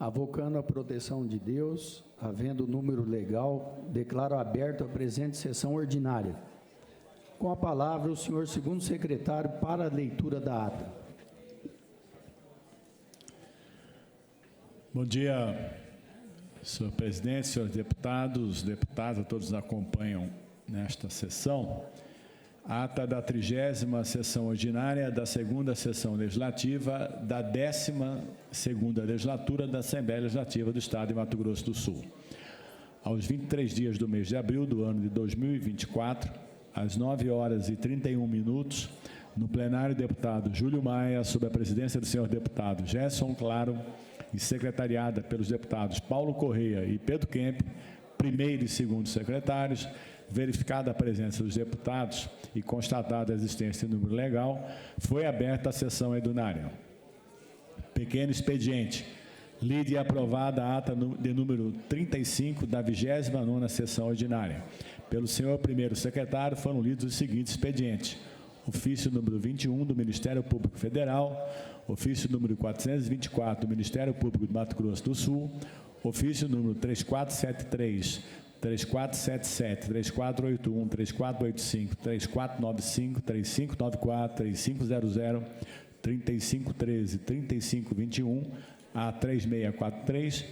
Avocando a proteção de Deus, havendo número legal, declaro aberto a presente sessão ordinária. Com a palavra, o senhor segundo secretário para a leitura da ata. Bom dia, senhor presidente, senhores deputados, a todos que nos acompanham nesta sessão. Ata da 30ª sessão ordinária da 2ª sessão legislativa da 12ª legislatura da Assembleia Legislativa do Estado de Mato Grosso do Sul. Aos 23 dias do mês de abril do ano de 2024, às 9h31, no plenário, deputado Júlio Maia, sob a presidência do senhor deputado Gerson Claro, e secretariada pelos deputados Paulo Correia e Pedro Kemp, primeiro e segundo secretários, verificada a presença dos deputados e constatada a existência de número legal, foi aberta a sessão ordinária. Pequeno expediente. Lida e aprovada a ata de número 35 da 29ª sessão ordinária. Pelo senhor primeiro secretário, foram lidos os seguintes expedientes. Ofício número 21 do Ministério Público Federal, ofício número 424 do Ministério Público de Mato Grosso do Sul, ofício número 3473, 3477, 3481, 3485, 3495, 3594, 3500, 3513, 3521, a 3643,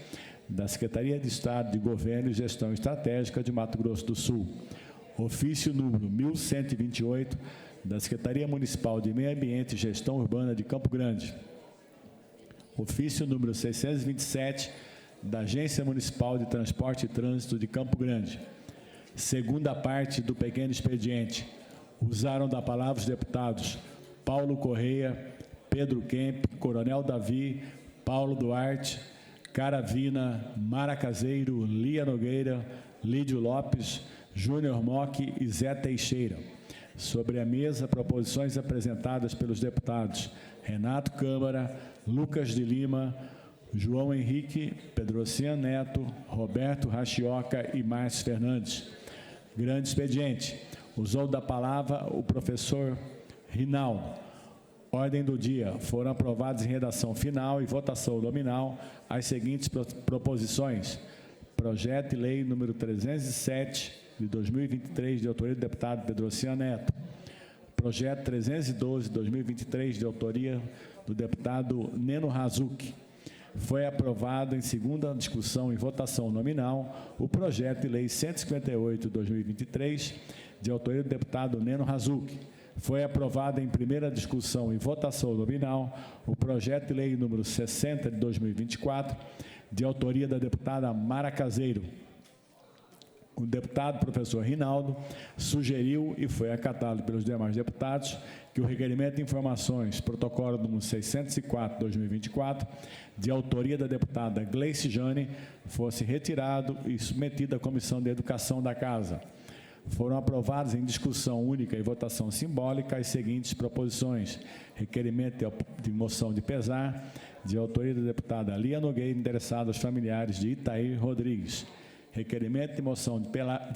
da Secretaria de Estado de Governo e Gestão Estratégica de Mato Grosso do Sul. Ofício número 1128, da Secretaria Municipal de Meio Ambiente e Gestão Urbana de Campo Grande. Ofício número 627, da Agência Municipal de Transporte e Trânsito de Campo Grande. Segunda parte do pequeno expediente. Usaram da palavra os deputados Paulo Correia, Pedro Kemp, Coronel Davi, Paulo Duarte, Caravina, Mara Caseiro, Lia Nogueira, Lídio Lopes, Júnior Mock e Zé Teixeira. Sobre a mesa, proposições apresentadas pelos deputados Renato Câmara, Lucas de Lima, João Henrique, Pedrocian Neto, Roberto Rachioca e Márcio Fernandes. Grande expediente. Usou da palavra o professor Rinaldo. Ordem do dia. Foram aprovadas em redação final e votação nominal as seguintes proposições. Projeto de lei número 307 de 2023, de autoria do deputado Pedrocian Neto. Projeto 312 de 2023, de autoria do deputado Neno Razuc. Foi aprovado em segunda discussão e votação nominal o projeto de lei 158 de 2023, de autoria do deputado Neno Razuc. Foi aprovado em primeira discussão e votação nominal o projeto de lei número 60 de 2024, de autoria da deputada Mara Caseiro. O deputado professor Rinaldo sugeriu e foi acatado pelos demais deputados que o requerimento de informações, protocolo número 604 de 2024, de autoria da deputada Gleice Jane, fosse retirado e submetido à Comissão de Educação da Casa. Foram aprovadas em discussão única e votação simbólica as seguintes proposições. Requerimento de moção de pesar, de autoria da deputada Lia Nogueira, endereçado aos familiares de Itair Rodrigues. Requerimento de moção de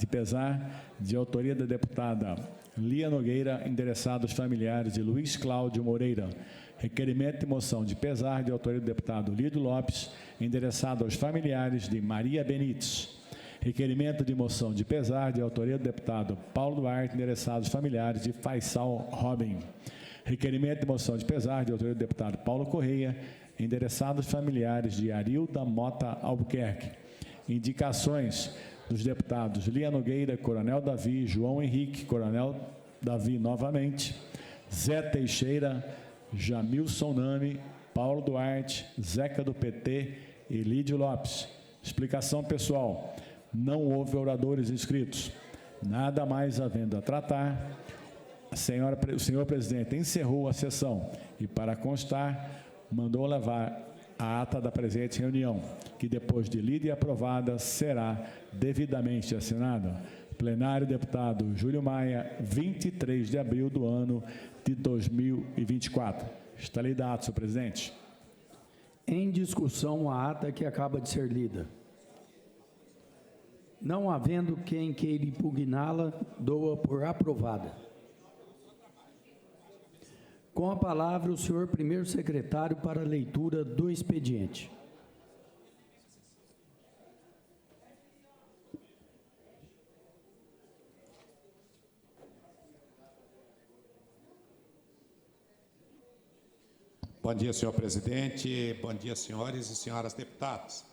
pesar, de autoria da deputada Lia Nogueira, endereçado aos familiares de Luiz Cláudio Moreira. Requerimento de moção de pesar, de autoria do deputado Lídio Lopes, endereçado aos familiares de Maria Benites. Requerimento de moção de pesar, de autoria do deputado Paulo Duarte, endereçado aos familiares de Faisal Robin. Requerimento de moção de pesar, de autoria do deputado Paulo Correia, endereçado aos familiares de Arilda Mota Albuquerque. Indicações dos deputados Lia Nogueira, Coronel Davi, João Henrique, Coronel Davi novamente, Zé Teixeira, Jamilson Nami, Paulo Duarte, Zeca do PT e Lídio Lopes. Explicação pessoal. Não houve oradores inscritos. Nada mais havendo a tratar, o senhor presidente encerrou a sessão e, para constar, mandou levar a ata da presente reunião, que depois de lida e aprovada, será devidamente assinada. Plenário, deputado Júlio Maia, 23 de abril do ano de 2024. Está lida a ata, senhor presidente. Em discussão, a ata que acaba de ser lida. Não havendo quem queira impugná-la, dou-a por aprovada. Com a palavra, o senhor primeiro secretário para a leitura do expediente. Bom dia, senhor presidente. Bom dia, senhores e senhoras deputadas.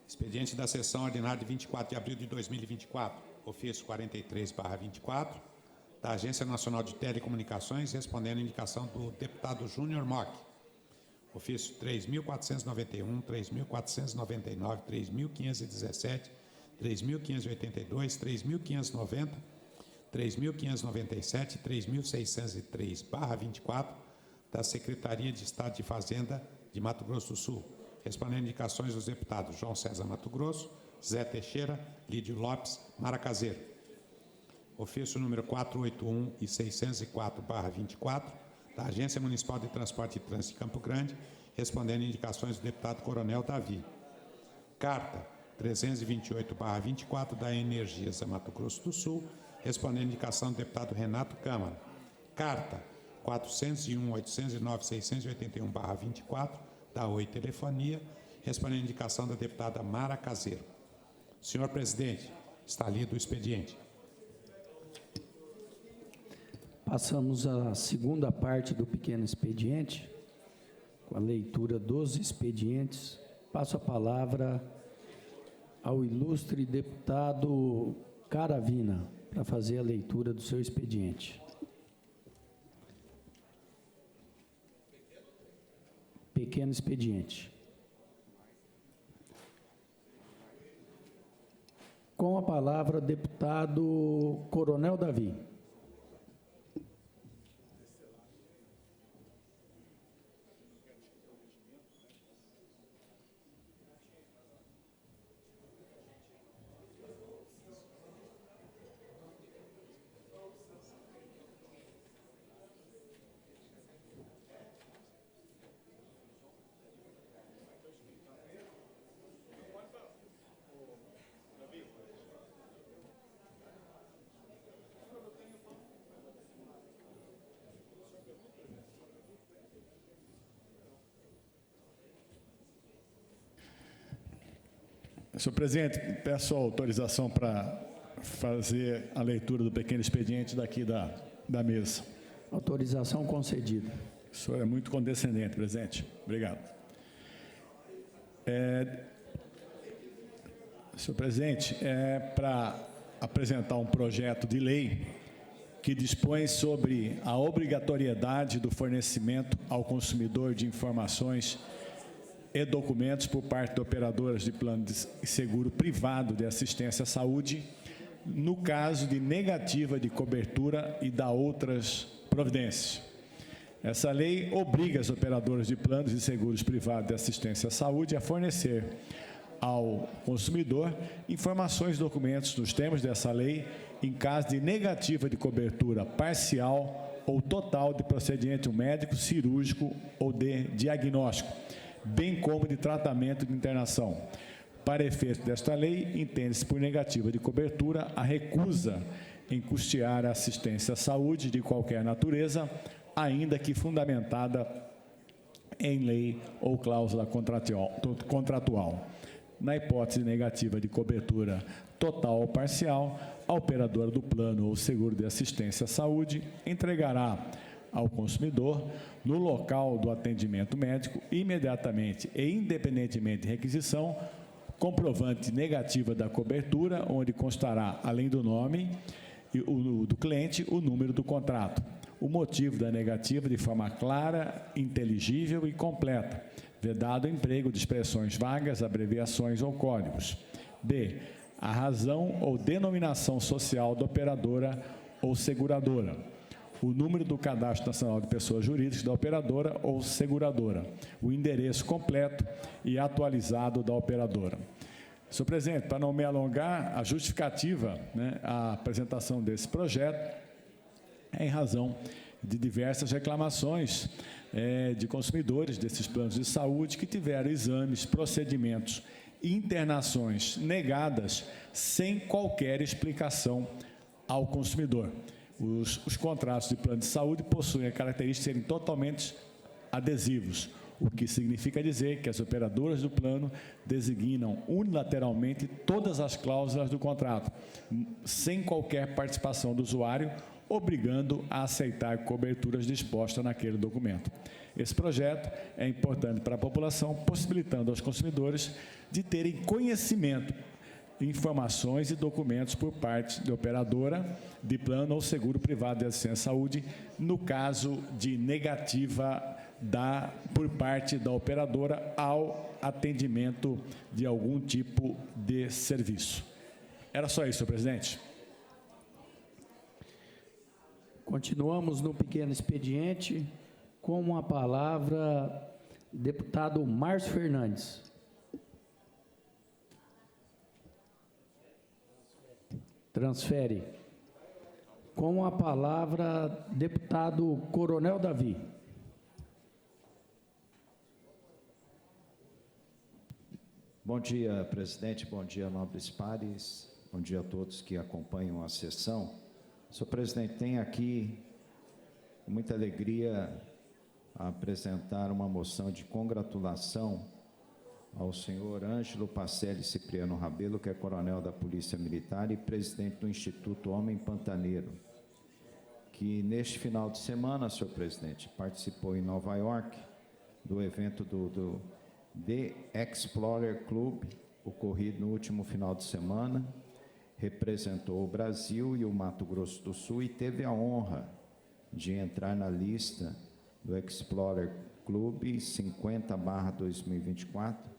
Expediente da sessão ordinária de 24 de abril de 2024, ofício 43/24, da Agência Nacional de Telecomunicações, respondendo à indicação do deputado Júnior Mock. Ofício 3.491, 3.499, 3.517, 3.582, 3.590, 3.597 e 3.603/24 da Secretaria de Estado de Fazenda de Mato Grosso do Sul, respondendo indicações dos deputados João César Mato Grosso, Zé Teixeira, Lídio Lopes, Mara Caseiro. Ofício número 481 e 604/24 da Agência Municipal de Transporte e Trânsito de Campo Grande, respondendo indicações do deputado Coronel Davi. Carta 328/24 da Energisa Mato Grosso do Sul, respondendo indicação do deputado Renato Câmara. Carta 401, 809, 681/24 da Oi Telefonia, respondendo indicação da deputada Mara Caseiro. Senhor presidente, está lido o expediente. Passamos à segunda parte do pequeno expediente, com a leitura dos expedientes. Passo a palavra ao ilustre deputado Caravina, para fazer a leitura do seu expediente. Pequeno expediente. Com a palavra, deputado Coronel Davi. Senhor presidente, peço autorização para fazer a leitura do pequeno expediente daqui da mesa. Autorização concedida. O senhor é muito condescendente, presidente. Obrigado. Senhor presidente, para apresentar um projeto de lei que dispõe sobre a obrigatoriedade do fornecimento ao consumidor de informações e documentos por parte de operadoras de plano de seguro privado de assistência à saúde, no caso de negativa de cobertura e da outras providências. Essa lei obriga as operadoras de planos de seguros privados de assistência à saúde a fornecer ao consumidor informações e documentos nos termos dessa lei em caso de negativa de cobertura parcial ou total de procedimento médico, cirúrgico ou de diagnóstico, bem como de tratamento de internação. Para efeito desta lei, entende-se por negativa de cobertura a recusa em custear a assistência à saúde de qualquer natureza, ainda que fundamentada em lei ou cláusula contratual. Na hipótese negativa de cobertura total ou parcial, a operadora do plano ou seguro de assistência à saúde entregará ao consumidor, no local do atendimento médico, imediatamente e independentemente de requisição, comprovante negativa da cobertura, onde constará, além do nome do cliente, o número do contrato, o motivo da negativa de forma clara, inteligível e completa, vedado o emprego de expressões vagas, abreviações ou códigos. B. A razão ou denominação social da operadora ou seguradora, o número do Cadastro Nacional de Pessoas Jurídicas da operadora ou seguradora, o endereço completo e atualizado da operadora. Senhor presidente, para não me alongar, a justificativa, a apresentação desse projeto é em razão de diversas reclamações de consumidores desses planos de saúde que tiveram exames, procedimentos e internações negadas sem qualquer explicação ao consumidor. Os contratos de plano de saúde possuem a característica de serem totalmente adesivos, o que significa dizer que as operadoras do plano designam unilateralmente todas as cláusulas do contrato, sem qualquer participação do usuário obrigando a aceitar coberturas dispostas naquele documento. Esse projeto é importante para a população, possibilitando aos consumidores de terem conhecimento, informações e documentos por parte da operadora de plano ou seguro privado de assistência à saúde, no caso de negativa por parte da operadora ao atendimento de algum tipo de serviço. Era só isso, senhor presidente. Continuamos no pequeno expediente, com a palavra, deputado Márcio Fernandes. Transfere. Com a palavra, deputado Coronel Davi. Bom dia, presidente. Bom dia, nobres pares. Bom dia a todos que acompanham a sessão. Senhor presidente, tenho aqui, com muita alegria, a apresentar uma moção de congratulação ao senhor Ângelo Pacelli Cipriano Rabelo, que é coronel da Polícia Militar e presidente do Instituto Homem Pantaneiro, que neste final de semana, senhor presidente, participou em Nova York do evento do The Explorer Club, ocorrido no último final de semana, representou o Brasil e o Mato Grosso do Sul e teve a honra de entrar na lista do Explorer Club 50/2024,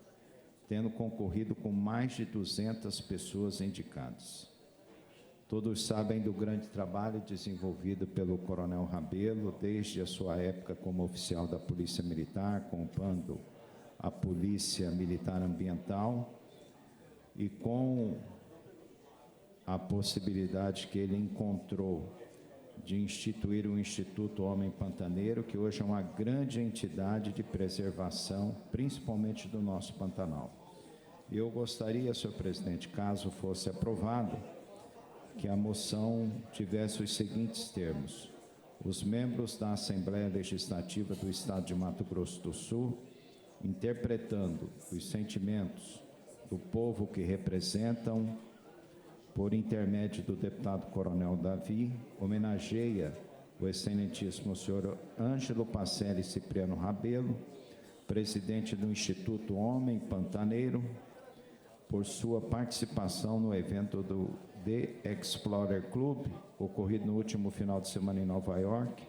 tendo concorrido com mais de 200 pessoas indicadas. Todos sabem do grande trabalho desenvolvido pelo coronel Rabelo, desde a sua época como oficial da Polícia Militar, compondo a Polícia Militar Ambiental, e com a possibilidade que ele encontrou de instituir o Instituto Homem Pantaneiro, que hoje é uma grande entidade de preservação, principalmente do nosso Pantanal. Eu gostaria, senhor presidente, caso fosse aprovado, que a moção tivesse os seguintes termos: os membros da Assembleia Legislativa do Estado de Mato Grosso do Sul, interpretando os sentimentos do povo que representam, por intermédio do deputado Coronel Davi, homenageia o excelentíssimo senhor Ângelo Pacelli Cipriano Rabelo, presidente do Instituto Homem Pantaneiro, por sua participação no evento do The Explorer Club, ocorrido no último final de semana em Nova York,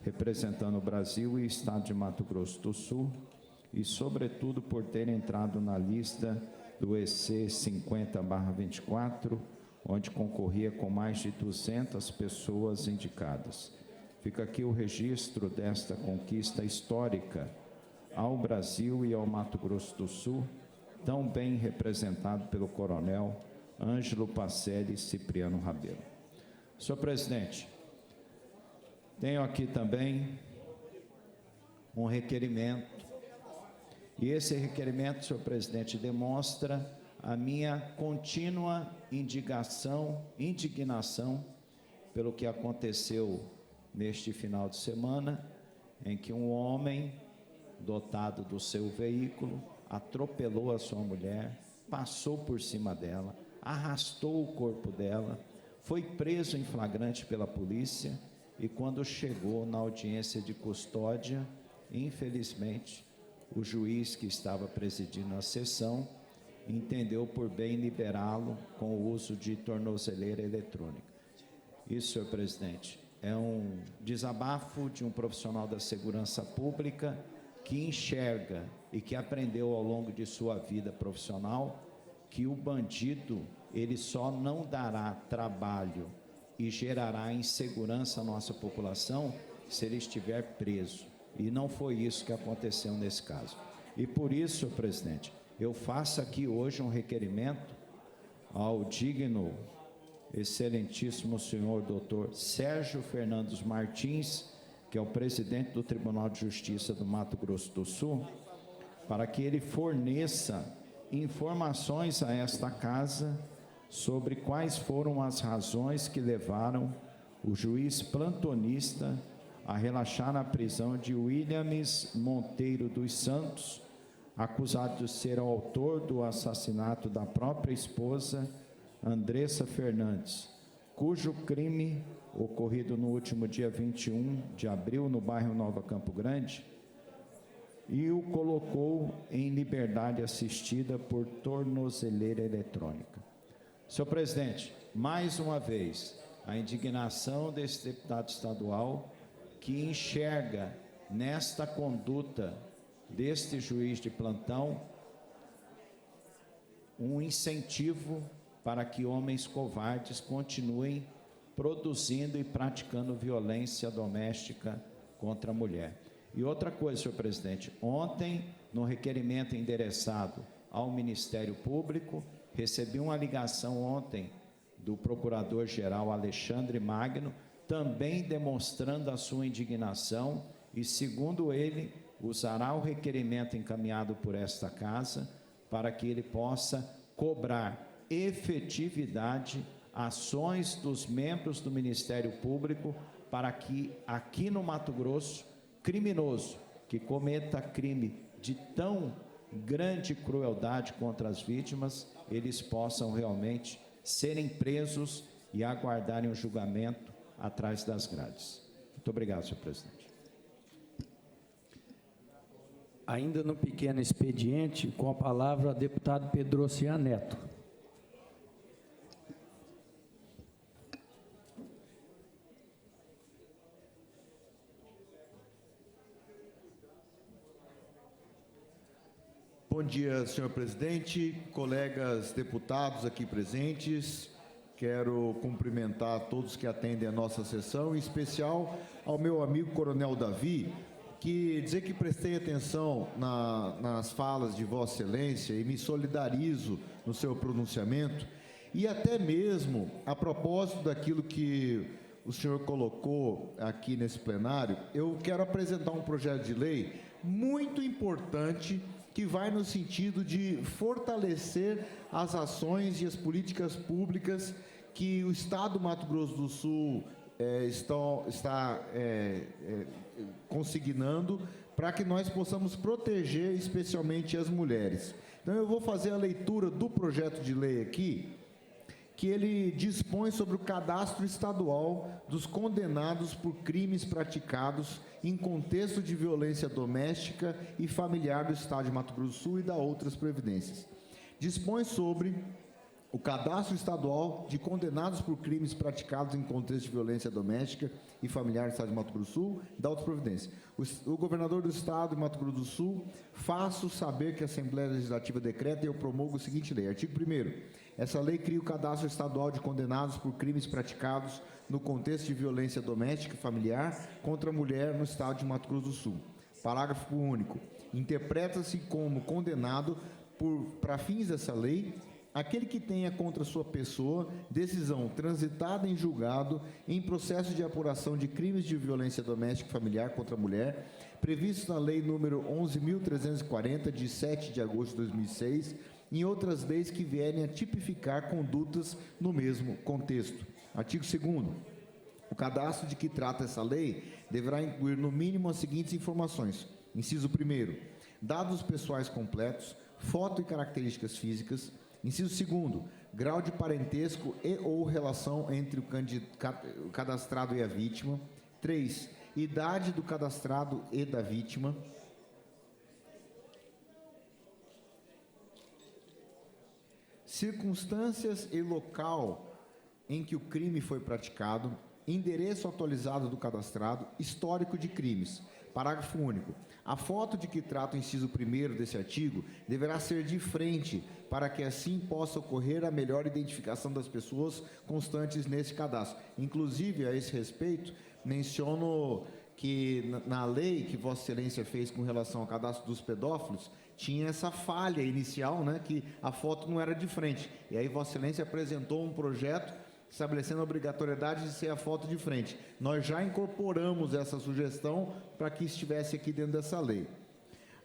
representando o Brasil e o Estado de Mato Grosso do Sul, e, sobretudo, por ter entrado na lista do EC 50/24, onde concorria com mais de 200 pessoas indicadas. Fica aqui o registro desta conquista histórica ao Brasil e ao Mato Grosso do Sul, tão bem representado pelo coronel Ângelo Pacelli Cipriano Rabelo. Senhor presidente, tenho aqui também um requerimento, e esse requerimento, senhor presidente, demonstra a minha contínua indignação pelo que aconteceu neste final de semana, em que um homem dotado do seu veículo atropelou a sua mulher, passou por cima dela, arrastou o corpo dela, foi preso em flagrante pela polícia e, quando chegou na audiência de custódia, infelizmente, o juiz que estava presidindo a sessão entendeu por bem liberá-lo com o uso de tornozeleira eletrônica. Isso, senhor presidente, é um desabafo de um profissional da segurança pública que enxerga e que aprendeu ao longo de sua vida profissional que o bandido, ele só não dará trabalho e gerará insegurança à nossa população se ele estiver preso. E não foi isso que aconteceu nesse caso. E por isso, senhor presidente, eu faço aqui hoje um requerimento ao digno, excelentíssimo senhor doutor Sérgio Fernandes Martins, que é o presidente do Tribunal de Justiça do Mato Grosso do Sul, para que ele forneça informações a esta casa sobre quais foram as razões que levaram o juiz plantonista a relaxar na prisão de Williams Monteiro dos Santos, acusado de ser o autor do assassinato da própria esposa, Andressa Fernandes, cujo crime, ocorrido no último dia 21 de abril, no bairro Nova Campo Grande, e o colocou em liberdade assistida por tornozeleira eletrônica. Senhor presidente, mais uma vez, a indignação desse deputado estadual que enxerga nesta conduta deste juiz de plantão um incentivo para que homens covardes continuem produzindo e praticando violência doméstica contra a mulher. E outra coisa, senhor presidente, ontem, no requerimento endereçado ao Ministério Público, recebi uma ligação ontem do Procurador-Geral Alexandre Magno, também demonstrando a sua indignação e, segundo ele, usará o requerimento encaminhado por esta casa para que ele possa cobrar efetividade, ações dos membros do Ministério Público para que aqui no Mato Grosso, criminoso que cometa crime de tão grande crueldade contra as vítimas, eles possam realmente serem presos e aguardarem o julgamento atrás das grades. Muito obrigado, senhor presidente. Ainda no pequeno expediente, com a palavra, deputado Pedrocian Neto. Bom dia, senhor presidente, colegas deputados aqui presentes. Quero cumprimentar todos que atendem a nossa sessão, em especial ao meu amigo Coronel Davi, que dizer que prestei atenção nas falas de Vossa Excelência e me solidarizo no seu pronunciamento, e até mesmo a propósito daquilo que o senhor colocou aqui nesse plenário, eu quero apresentar um projeto de lei muito importante que vai no sentido de fortalecer as ações e as políticas públicas que o Estado do Mato Grosso do Sul está consignando para que nós possamos proteger especialmente as mulheres. Então eu vou fazer a leitura do projeto de lei aqui, que ele dispõe sobre o cadastro estadual dos condenados por crimes praticados em contexto de violência doméstica e familiar do Estado de Mato Grosso do Sul e da outras previdências. Dispõe sobre o cadastro estadual de condenados por crimes praticados em contexto de violência doméstica e familiar do Estado de Mato Grosso do Sul e da outra providência. O governador do Estado de Mato Grosso do Sul, faço saber que a Assembleia Legislativa decreta e eu promulgo o seguinte lei. Artigo 1º. Essa lei cria o cadastro estadual de condenados por crimes praticados no contexto de violência doméstica e familiar contra a mulher no Estado de Mato Grosso do Sul. Parágrafo único. Interpreta-se como condenado, para fins dessa lei, aquele que tenha contra sua pessoa decisão transitada em julgado em processo de apuração de crimes de violência doméstica e familiar contra a mulher, previsto na Lei número 11.340, de 7 de agosto de 2006, em outras leis que vierem a tipificar condutas no mesmo contexto. Artigo 2º. O cadastro de que trata essa lei deverá incluir, no mínimo, as seguintes informações. Inciso 1º. Dados pessoais completos, foto e características físicas. Inciso 2º. Grau de parentesco e ou relação entre o cadastrado e a vítima. 3. Idade do cadastrado e da vítima. Circunstâncias e local em que o crime foi praticado, endereço atualizado do cadastrado, histórico de crimes. Parágrafo único. A foto de que trata o inciso 1º desse artigo deverá ser de frente, para que assim possa ocorrer a melhor identificação das pessoas constantes nesse cadastro. Inclusive, a esse respeito, menciono que na lei que Vossa Excelência fez com relação ao cadastro dos pedófilos, tinha essa falha inicial, né, que a foto não era de frente. E aí Vossa Excelência apresentou um projeto estabelecendo a obrigatoriedade de ser a foto de frente. Nós já incorporamos essa sugestão para que estivesse aqui dentro dessa lei.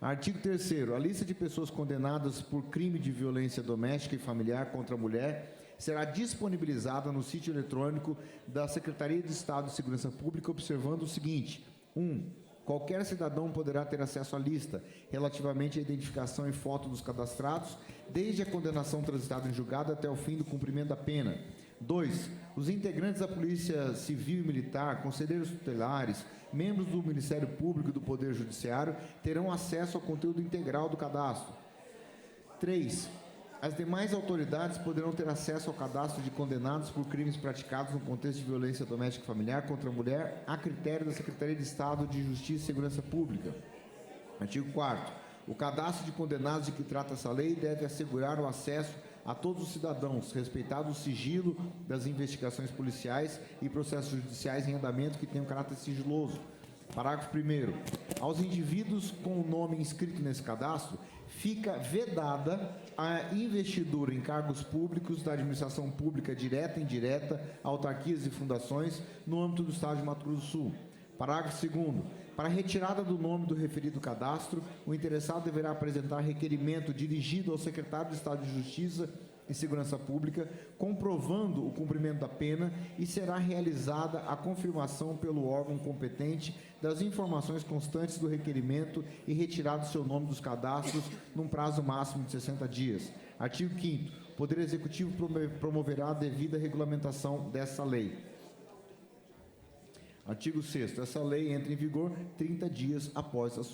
Artigo 3º. A lista de pessoas condenadas por crime de violência doméstica e familiar contra a mulher será disponibilizada no sítio eletrônico da Secretaria de Estado de Segurança Pública, observando o seguinte: 1. Qualquer cidadão poderá ter acesso à lista relativamente à identificação e foto dos cadastrados, desde a condenação transitada em julgado até o fim do cumprimento da pena. 2. Os integrantes da Polícia Civil e Militar, conselheiros tutelares, membros do Ministério Público e do Poder Judiciário terão acesso ao conteúdo integral do cadastro. 3. As demais autoridades poderão ter acesso ao cadastro de condenados por crimes praticados no contexto de violência doméstica e familiar contra a mulher, a critério da Secretaria de Estado de Justiça e Segurança Pública. Artigo 4º. O cadastro de condenados de que trata essa lei deve assegurar o acesso a todos os cidadãos, respeitado o sigilo das investigações policiais e processos judiciais em andamento que tenham caráter sigiloso. Parágrafo 1º. Aos indivíduos com o nome inscrito nesse cadastro, fica vedada a investidura em cargos públicos da administração pública direta e indireta, autarquias e fundações no âmbito do Estado de Mato Grosso do Sul. Parágrafo 2º. Para a retirada do nome do referido cadastro, o interessado deverá apresentar requerimento dirigido ao secretário de Estado de Justiça e Segurança Pública, comprovando o cumprimento da pena, e será realizada a confirmação pelo órgão competente das informações constantes do requerimento e retirado seu nome dos cadastros num prazo máximo de 60 dias. Artigo 5º. O Poder Executivo promoverá a devida regulamentação dessa lei. Artigo 6º. Essa lei entra em vigor 30 dias após a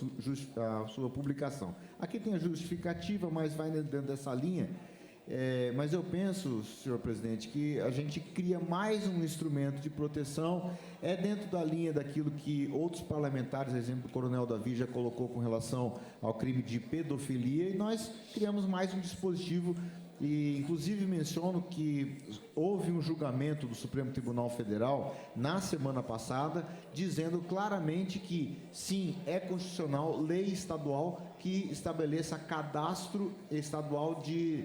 sua publicação. Aqui tem a justificativa, mas vai dentro dessa linha. Mas eu penso, senhor presidente, que a gente cria mais um instrumento de proteção, dentro da linha daquilo que outros parlamentares, exemplo, o coronel Davi já colocou com relação ao crime de pedofilia, e nós criamos mais um dispositivo. E, inclusive, menciono que houve um julgamento do Supremo Tribunal Federal na semana passada, dizendo claramente que, sim, é constitucional lei estadual que estabeleça cadastro estadual de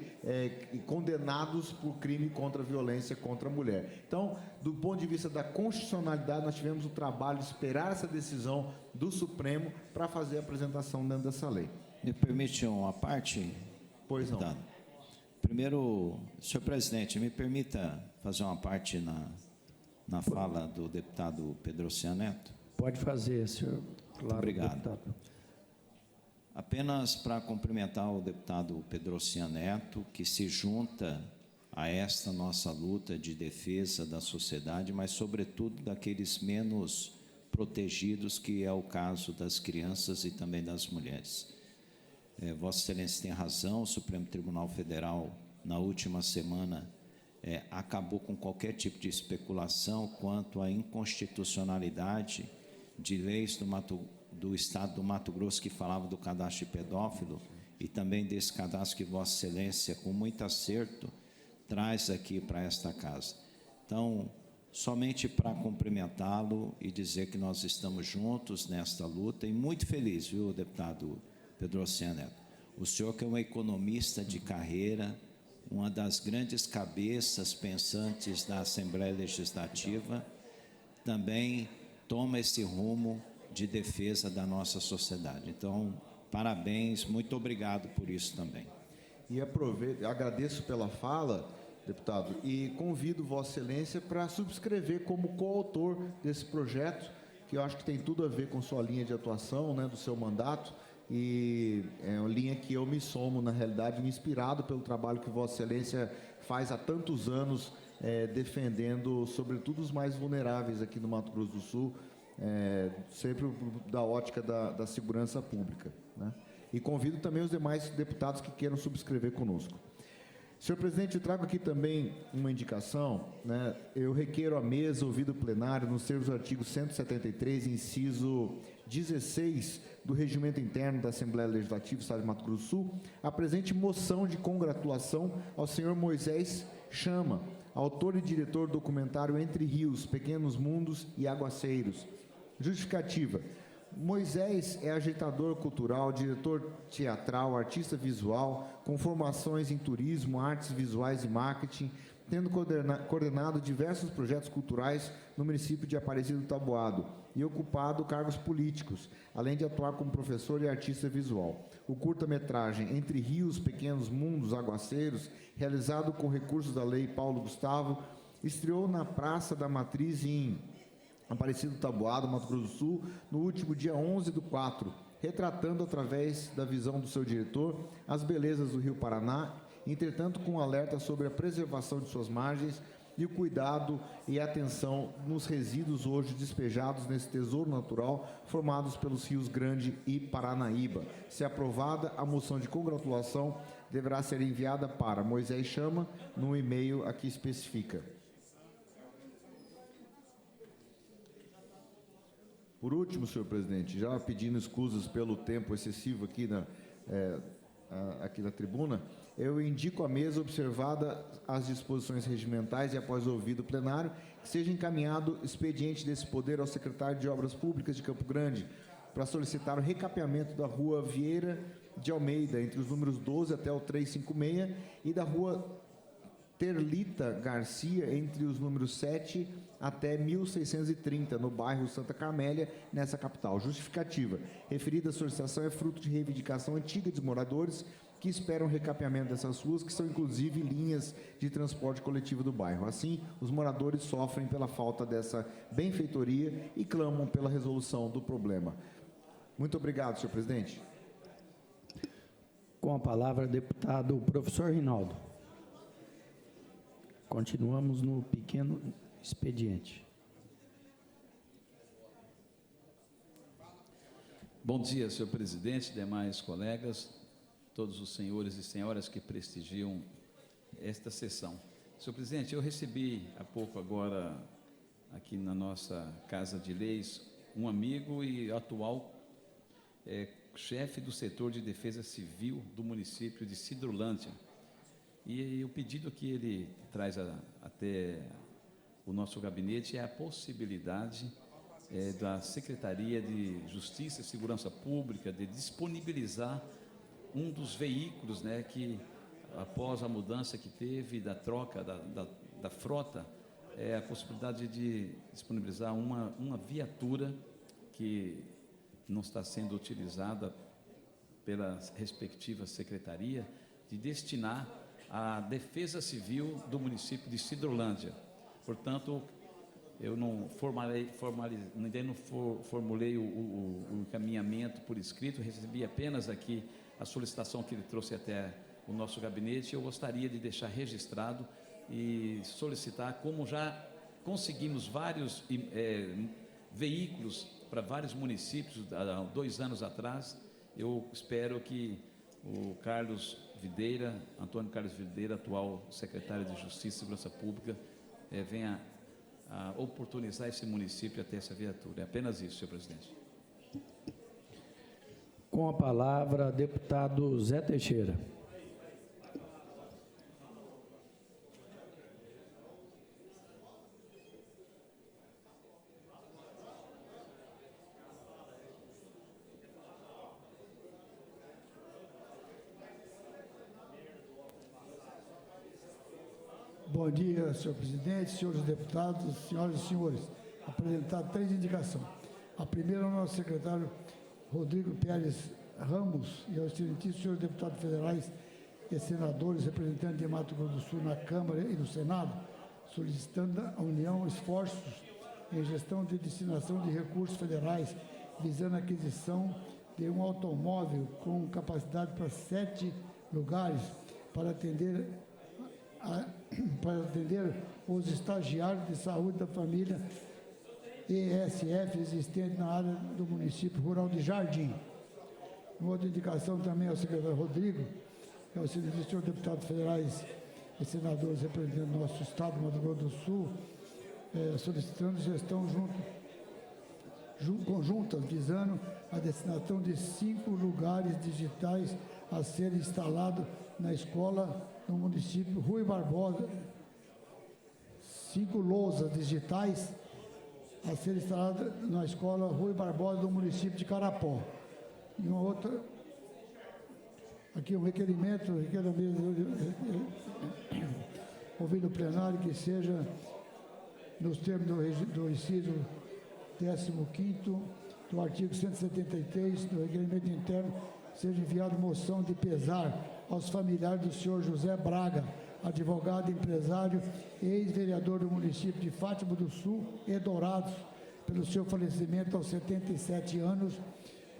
condenados por crime contra a violência contra a mulher. Então, do ponto de vista da constitucionalidade, nós tivemos o trabalho de esperar essa decisão do Supremo para fazer a apresentação dentro dessa lei. Me permite uma parte? Pois não. Deputado? Primeiro, senhor presidente, me permita fazer uma parte na fala do deputado Pedrocian Neto. Pode fazer, senhor. Claro, obrigado. Deputado. Apenas para cumprimentar o deputado Pedrocian Neto, que se junta a esta nossa luta de defesa da sociedade, mas, sobretudo, daqueles menos protegidos, que é o caso das crianças e também das mulheres. Vossa Excelência tem razão, o Supremo Tribunal Federal, na última semana, acabou com qualquer tipo de especulação quanto à inconstitucionalidade de leis do Estado do Mato Grosso que falavam do cadastro de pedófilo, e também desse cadastro que Vossa Excelência, com muito acerto, traz aqui para esta casa. Então, somente para cumprimentá-lo e dizer que nós estamos juntos nesta luta, e muito feliz, viu, deputado Pedrocian Neto. O senhor, que é um economista de carreira, uma das grandes cabeças pensantes da Assembleia Legislativa, também toma esse rumo de defesa da nossa sociedade. Então, parabéns, muito obrigado por isso também. E agradeço pela fala, deputado, e convido Vossa Excelência para subscrever como coautor desse projeto, que eu acho que tem tudo a ver com sua linha de atuação, né, do seu mandato, e é uma linha que eu me somo, na realidade, me inspirado pelo trabalho que Vossa Excelência faz há tantos anos, defendendo, sobretudo, os mais vulneráveis aqui no Mato Grosso do Sul, sempre da ótica da segurança pública, né? E convido também os demais deputados que queiram subscrever conosco. Senhor presidente, eu trago aqui também uma indicação, né? Eu requeiro à mesa, ouvido plenário, nos termos do artigo 173, inciso 16 do Regimento Interno da Assembleia Legislativa do Estado de Mato Grosso do Sul, a presente moção de congratulação ao senhor Moisés Chama, autor e diretor do documentário Entre Rios, Pequenos Mundos e Aguaceiros. Justificativa. Moisés é agitador cultural, diretor teatral, artista visual, com formações em turismo, artes visuais e marketing, tendo coordenado diversos projetos culturais no município de Aparecido do Taboado e ocupado cargos políticos, além de atuar como professor e artista visual. O curta-metragem Entre Rios, Pequenos Mundos, Aguaceiros, realizado com recursos da Lei Paulo Gustavo, estreou na Praça da Matriz em Aparecido do Taboado, Mato Grosso do Sul, no último dia 11/4, retratando, através da visão do seu diretor, as belezas do Rio Paraná, entretanto com um alerta sobre a preservação de suas margens e o cuidado e atenção nos resíduos hoje despejados nesse tesouro natural formados pelos rios Grande e Paranaíba. Se aprovada, a moção de congratulação deverá ser enviada para Moisés Chama no e-mail aqui especifica. Por último, senhor presidente, já pedindo escusas pelo tempo excessivo aqui na tribuna, eu indico à mesa, observada as disposições regimentais e após ouvido o plenário, que seja encaminhado expediente desse poder ao secretário de Obras Públicas de Campo Grande para solicitar o recapeamento da rua Vieira de Almeida, entre os números 12 até o 356, e da rua Terlita Garcia, entre os números 7 até 1630, no bairro Santa Carmélia, nessa capital. Justificativa. Referida solicitação é fruto de reivindicação antiga dos moradores que esperam o recapeamento dessas ruas, que são inclusive linhas de transporte coletivo do bairro. Assim, os moradores sofrem pela falta dessa benfeitoria e clamam pela resolução do problema. Muito obrigado, senhor presidente. Com a palavra, deputado professor Rinaldo. Continuamos no pequeno expediente. Bom dia, senhor presidente, demais colegas, todos os senhores e senhoras que prestigiam esta sessão. Senhor presidente, eu recebi há pouco agora, aqui na nossa Casa de Leis, um amigo e atual chefe do setor de defesa civil do município de Sidrolândia. E o pedido que ele traz até o nosso gabinete é a possibilidade da Secretaria de Justiça e Segurança Pública de disponibilizar um dos veículos, que após a mudança que teve da troca da frota, a possibilidade de disponibilizar uma viatura que não está sendo utilizada pela respectiva secretaria, de destinar à defesa civil do município de Sidrolândia. Portanto, eu não formulei o encaminhamento por escrito, recebi apenas aqui a solicitação que ele trouxe até o nosso gabinete. Eu gostaria de deixar registrado e solicitar, como já conseguimos vários veículos para vários municípios há 2 anos atrás, eu espero que o Antônio Carlos Videira, atual secretário de Justiça e Segurança Pública, venha a oportunizar esse município a ter essa viatura. É apenas isso, senhor presidente. Com a palavra, deputado Zé Teixeira. Bom dia, senhor presidente, senhores deputados, senhoras e senhores. Apresentar 3 indicações. A primeira, ao nosso secretário Rodrigo Pérez Ramos e aos excelentíssimos senhores deputados federais e senadores representantes de Mato Grosso do Sul na Câmara e no Senado, solicitando à União esforços em gestão de destinação de recursos federais, visando a aquisição de um automóvel com capacidade para 7 lugares para atender os estagiários de saúde da família ESF existente na área do município rural de Jardim. Uma outra indicação também ao secretário Rodrigo, ao senhor deputados federais e senadores representando o nosso estado, Mato Grosso do Sul, solicitando gestão conjunta, visando a destinação de 5 lugares digitais a serem instalados na escola no município Rui Barbosa, 5 lousas digitais a serem instaladas na escola Rui Barbosa do município de Carapó. E uma outra, aqui um requerimento ouvido o plenário, que seja nos termos do inciso 15º do artigo 173 do requerimento interno, seja enviada moção de pesar aos familiares do senhor José Braga, advogado, empresário e ex-vereador do município de Fátima do Sul e Dourados, pelo seu falecimento aos 77 anos,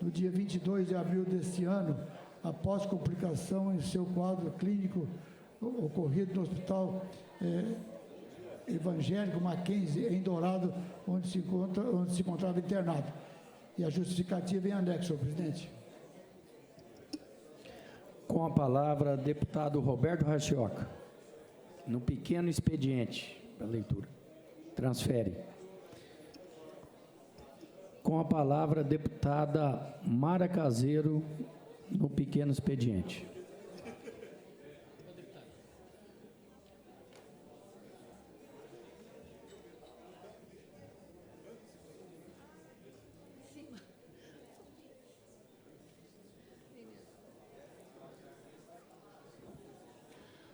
no dia 22 de abril deste ano, após complicação em seu quadro clínico ocorrido no Hospital Evangélico Mackenzie, em Dourado, onde se encontrava internado. E a justificativa em anexo, senhor presidente. Com a palavra, deputado Roberto Rachioca. No pequeno expediente, para leitura. Transfere. Com a palavra, deputada Mara Caseiro, no pequeno expediente.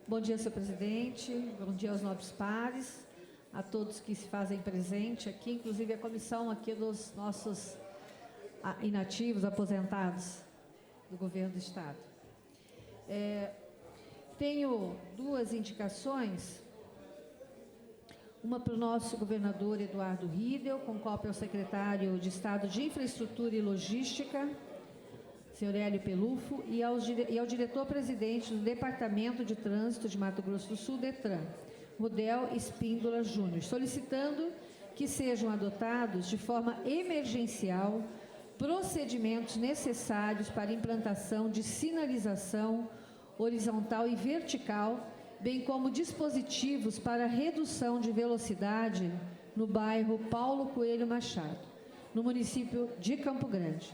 Bom dia, senhor presidente. Bom dia aos nobres pares, a todos que se fazem presente aqui, inclusive a comissão aqui dos nossos inativos, aposentados do governo do Estado. Tenho duas indicações, uma para o nosso governador Eduardo Riedel, com cópia ao secretário de Estado de Infraestrutura e Logística, senhor Hélio Pelufo, e ao diretor-presidente do Departamento de Trânsito de Mato Grosso do Sul, DETRAN, Rodel Espíndola Júnior, solicitando que sejam adotados de forma emergencial procedimentos necessários para implantação de sinalização horizontal e vertical, bem como dispositivos para redução de velocidade no bairro Paulo Coelho Machado, no município de Campo Grande.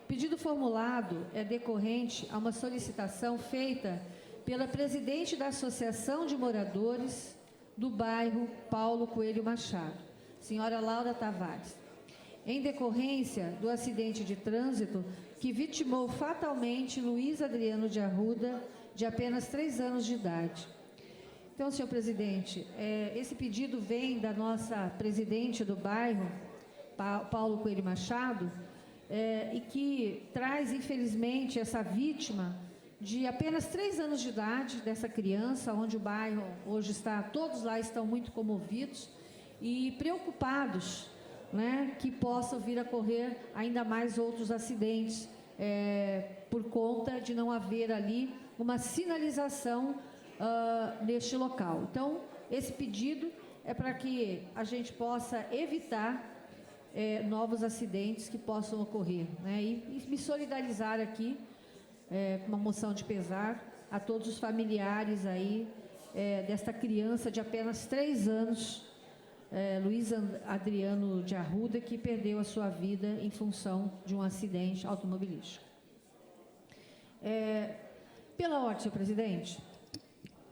O pedido formulado é decorrente a uma solicitação feita pela presidente da Associação de Moradores do bairro Paulo Coelho Machado, senhora Laura Tavares, em decorrência do acidente de trânsito que vitimou fatalmente Luiz Adriano de Arruda, de apenas 3 anos de idade. Então, senhor presidente, esse pedido vem da nossa presidente do bairro, Paulo Coelho Machado, e que traz, infelizmente, essa vítima de apenas 3 anos de idade dessa criança, onde o bairro hoje está, todos lá estão muito comovidos e preocupados, né, que possam vir a ocorrer ainda mais outros acidentes por conta de não haver ali uma sinalização neste local. Então, esse pedido é para que a gente possa evitar novos acidentes que possam ocorrer, né? E me solidarizar aqui com uma moção de pesar a todos os familiares aí desta criança de apenas 3 anos, Luiz Adriano de Arruda, que perdeu a sua vida em função de um acidente automobilístico. Pela ordem, senhor presidente.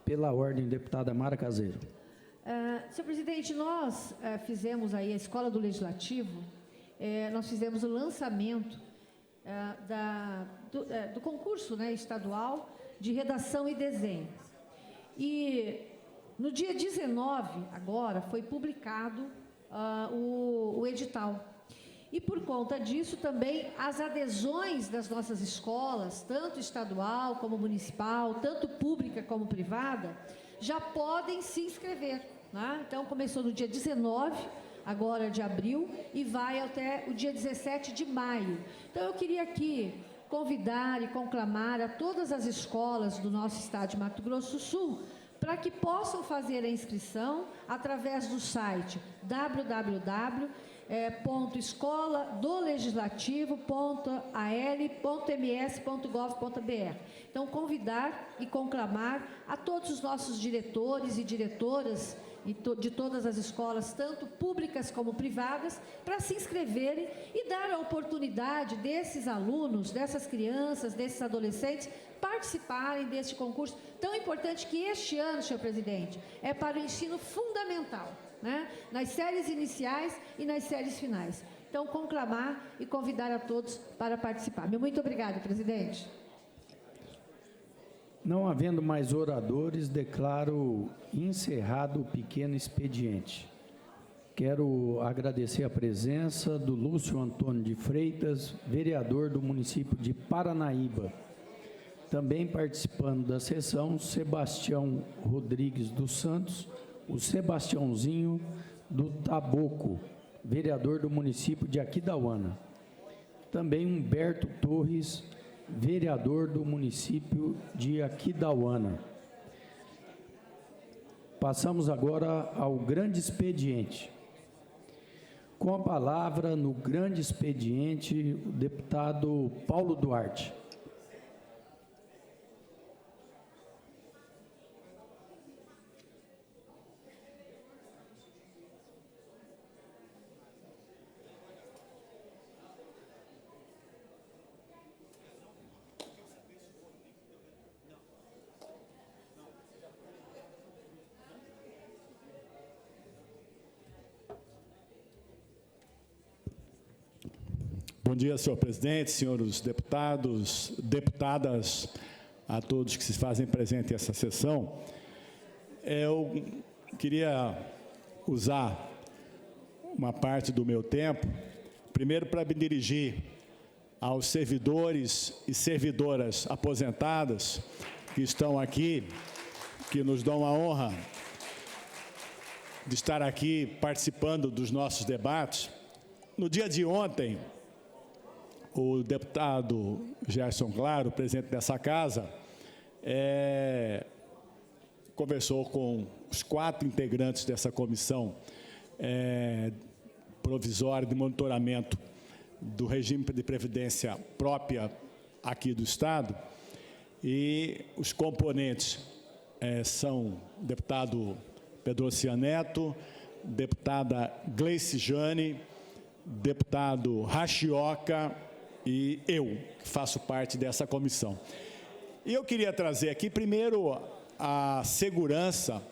Pela ordem, deputada Mara Caseiro. Senhor presidente, nós fizemos aí a Escola do Legislativo, nós fizemos o lançamento do concurso, né, estadual de redação e desenho. E no dia 19, agora, foi publicado o edital. E por conta disso também as adesões das nossas escolas, tanto estadual como municipal, tanto pública como privada, já podem se inscrever, né? Então começou no dia 19, agora de abril, e vai até o dia 17 de maio. Então eu queria aqui convidar e conclamar a todas as escolas do nosso estado de Mato Grosso do Sul para que possam fazer a inscrição através do site www.escoladolegislativo.al.ms.gov.br. Então, convidar e conclamar a todos os nossos diretores e diretoras de todas as escolas, tanto públicas como privadas, para se inscreverem e dar a oportunidade desses alunos, dessas crianças, desses adolescentes, participarem deste concurso tão importante que este ano, senhor presidente, é para o ensino fundamental, né? Nas séries iniciais e nas séries finais. Então, conclamar e convidar a todos para participar. Muito obrigada, presidente. Não havendo mais oradores, declaro encerrado o pequeno expediente. Quero agradecer a presença do Lúcio Antônio de Freitas, vereador do município de Paranaíba. Também participando da sessão, Sebastião Rodrigues dos Santos, o Sebastiãozinho do Taboco, vereador do município de Aquidauana. Também Humberto Torres, vereador do município de Aquidauana. Passamos agora ao grande expediente. Com a palavra, no grande expediente, o deputado Paulo Duarte. Bom dia, senhor presidente, senhores deputados, deputadas, a todos que se fazem presente nessa sessão. Eu queria usar uma parte do meu tempo, primeiro para me dirigir aos servidores e servidoras aposentadas que estão aqui, que nos dão a honra de estar aqui participando dos nossos debates. No dia de ontem, o deputado Gerson Claro, presidente dessa casa, conversou com os 4 integrantes dessa comissão provisória de monitoramento do regime de previdência própria aqui do Estado, e os componentes são o deputado Pedro Cianeto, deputada Gleice Jane, deputado Rachioca e eu, que faço parte dessa comissão. E eu queria trazer aqui, primeiro, a segurança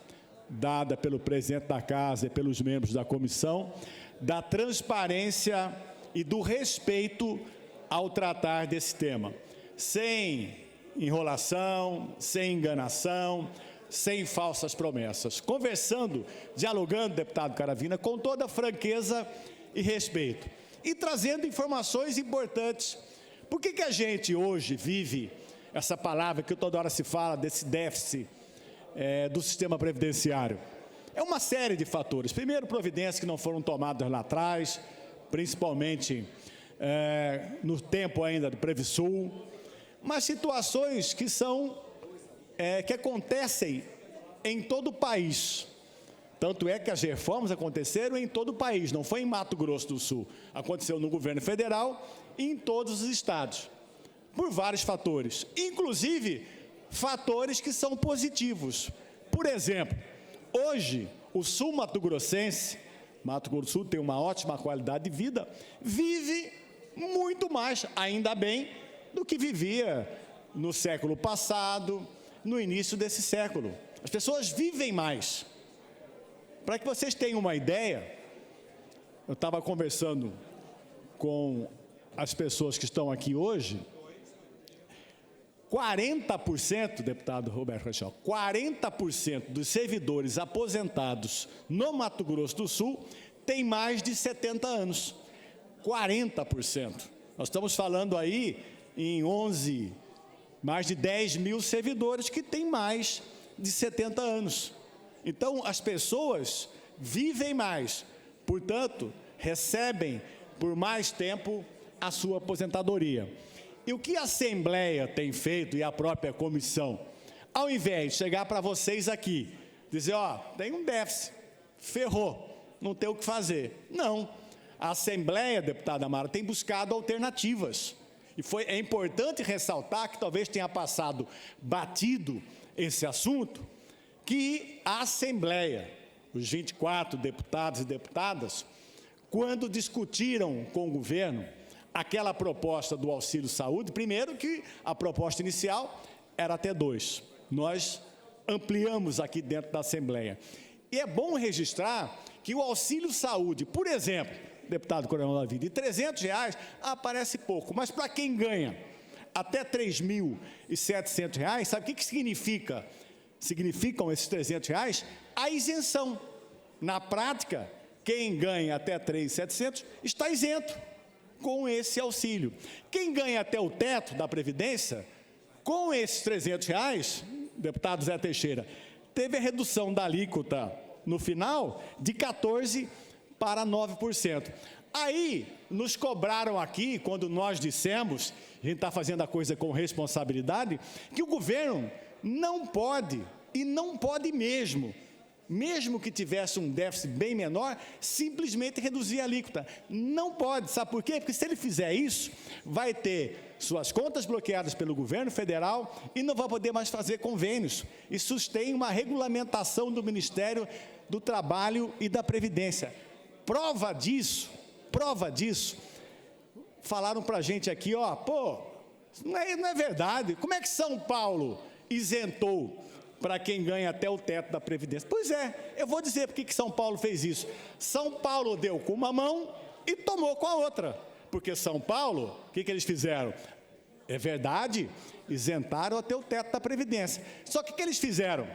dada pelo presidente da Casa e pelos membros da comissão, da transparência e do respeito ao tratar desse tema, sem enrolação, sem enganação, sem falsas promessas. Conversando, dialogando, deputado Caravina, com toda franqueza e respeito, e trazendo informações importantes. Por que a gente hoje vive essa palavra que toda hora se fala desse déficit do sistema previdenciário? É uma série de fatores. Primeiro, providências que não foram tomadas lá atrás, principalmente no tempo ainda do Previsul, mas situações que são que acontecem em todo o país. Tanto é que as reformas aconteceram em todo o país, não foi em Mato Grosso do Sul. Aconteceu no governo federal e em todos os estados, por vários fatores, inclusive fatores que são positivos. Por exemplo, hoje, o sul mato-grossense, Mato Grosso do Sul tem uma ótima qualidade de vida, vive muito mais, ainda bem, do que vivia no século passado, no início desse século. As pessoas vivem mais. Para que vocês tenham uma ideia, eu estava conversando com as pessoas que estão aqui hoje, 40%, deputado Roberto Rachel, 40% dos servidores aposentados no Mato Grosso do Sul têm mais de 70 anos. 40%. Nós estamos falando aí em mais de 10 mil servidores que têm mais de 70 anos. Então, as pessoas vivem mais, portanto, recebem por mais tempo a sua aposentadoria. E o que a Assembleia tem feito, e a própria comissão, ao invés de chegar para vocês aqui, dizer, tem um déficit, ferrou, não tem o que fazer. Não, a Assembleia, deputada Amara, tem buscado alternativas. E é importante ressaltar que talvez tenha passado batido esse assunto, que a Assembleia, os 24 deputados e deputadas, quando discutiram com o governo aquela proposta do auxílio saúde, primeiro que a proposta inicial era até 2. Nós ampliamos aqui dentro da Assembleia. E é bom registrar que o auxílio saúde, por exemplo, deputado Coronel Davi, de R$300 parece pouco, mas para quem ganha até R$3.700, sabe o que significa? Significam esses R$300? A isenção. Na prática, quem ganha até R$3.700 está isento com esse auxílio. Quem ganha até o teto da Previdência, com esses R$300, deputado Zé Teixeira, teve a redução da alíquota no final de 14% para 9%. Aí, nos cobraram aqui, quando nós dissemos, a gente está fazendo a coisa com responsabilidade, que o governo não pode, e não pode mesmo, mesmo que tivesse um déficit bem menor, simplesmente reduzir a alíquota. Não pode, sabe por quê? Porque se ele fizer isso, vai ter suas contas bloqueadas pelo governo federal e não vai poder mais fazer convênios. Isso tem uma regulamentação do Ministério do Trabalho e da Previdência. Prova disso, falaram para a gente aqui, não é verdade. Como é que São Paulo isentou para quem ganha até o teto da Previdência? Pois é, eu vou dizer por que São Paulo fez isso. São Paulo deu com uma mão e tomou com a outra. Porque São Paulo, o que eles fizeram? É verdade, isentaram até o teto da Previdência. Só que o que eles fizeram?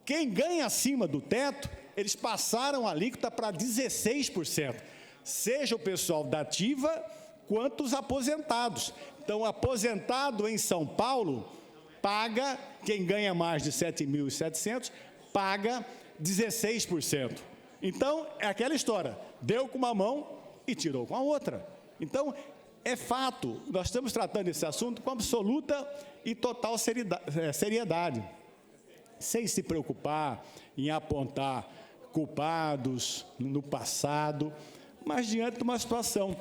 Quem ganha acima do teto, eles passaram a alíquota para 16%. Seja o pessoal da ativa, quanto os aposentados. Então, aposentado em São Paulo paga, quem ganha mais de 7.700, paga 16%. Então, é aquela história, deu com uma mão e tirou com a outra. Então, é fato, nós estamos tratando esse assunto com absoluta e total seriedade, sem se preocupar em apontar culpados no passado, mas diante de uma situação.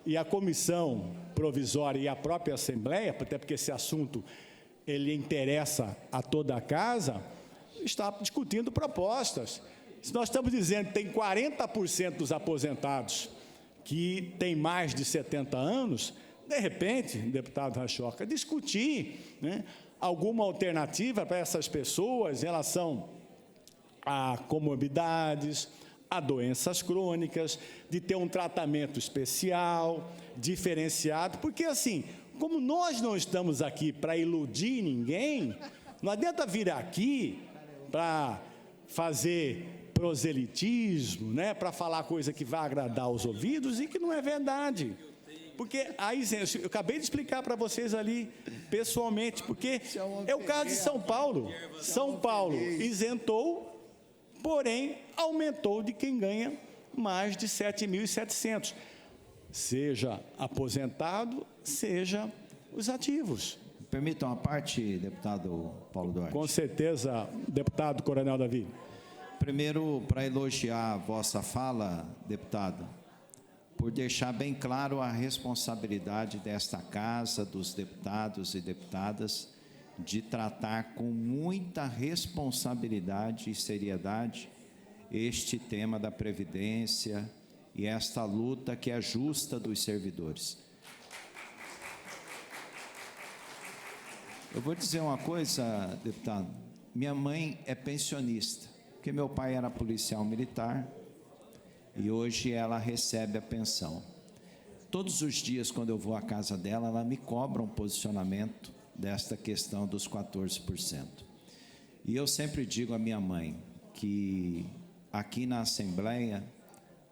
E a comissão provisória e a própria Assembleia, até porque esse assunto ele interessa a toda a casa, está discutindo propostas. Se nós estamos dizendo que tem 40% dos aposentados que têm mais de 70 anos, de repente, deputado Rachoca, discutir, né, alguma alternativa para essas pessoas em relação a comorbidades, a doenças crônicas, de ter um tratamento especial, diferenciado, porque assim, como nós não estamos aqui para iludir ninguém, não adianta vir aqui para fazer proselitismo, né, para falar coisa que vai agradar os ouvidos e que não é verdade. Porque a isenção, eu acabei de explicar para vocês ali, pessoalmente, porque é o caso de São Paulo. São Paulo isentou, porém, aumentou de quem ganha mais de 7.700, seja aposentado, seja os ativos. Permitam uma parte, deputado Paulo Duarte. Com certeza, deputado Coronel Davi. Primeiro, para elogiar a vossa fala, deputado, por deixar bem claro a responsabilidade desta casa, dos deputados e deputadas, de tratar com muita responsabilidade e seriedade este tema da Previdência e esta luta que é justa dos servidores. Eu vou dizer uma coisa, deputado, minha mãe é pensionista, porque meu pai era policial militar e hoje ela recebe a pensão. Todos os dias, quando eu vou à casa dela, ela me cobra um posicionamento desta questão dos 14%. E eu sempre digo à minha mãe que aqui na Assembleia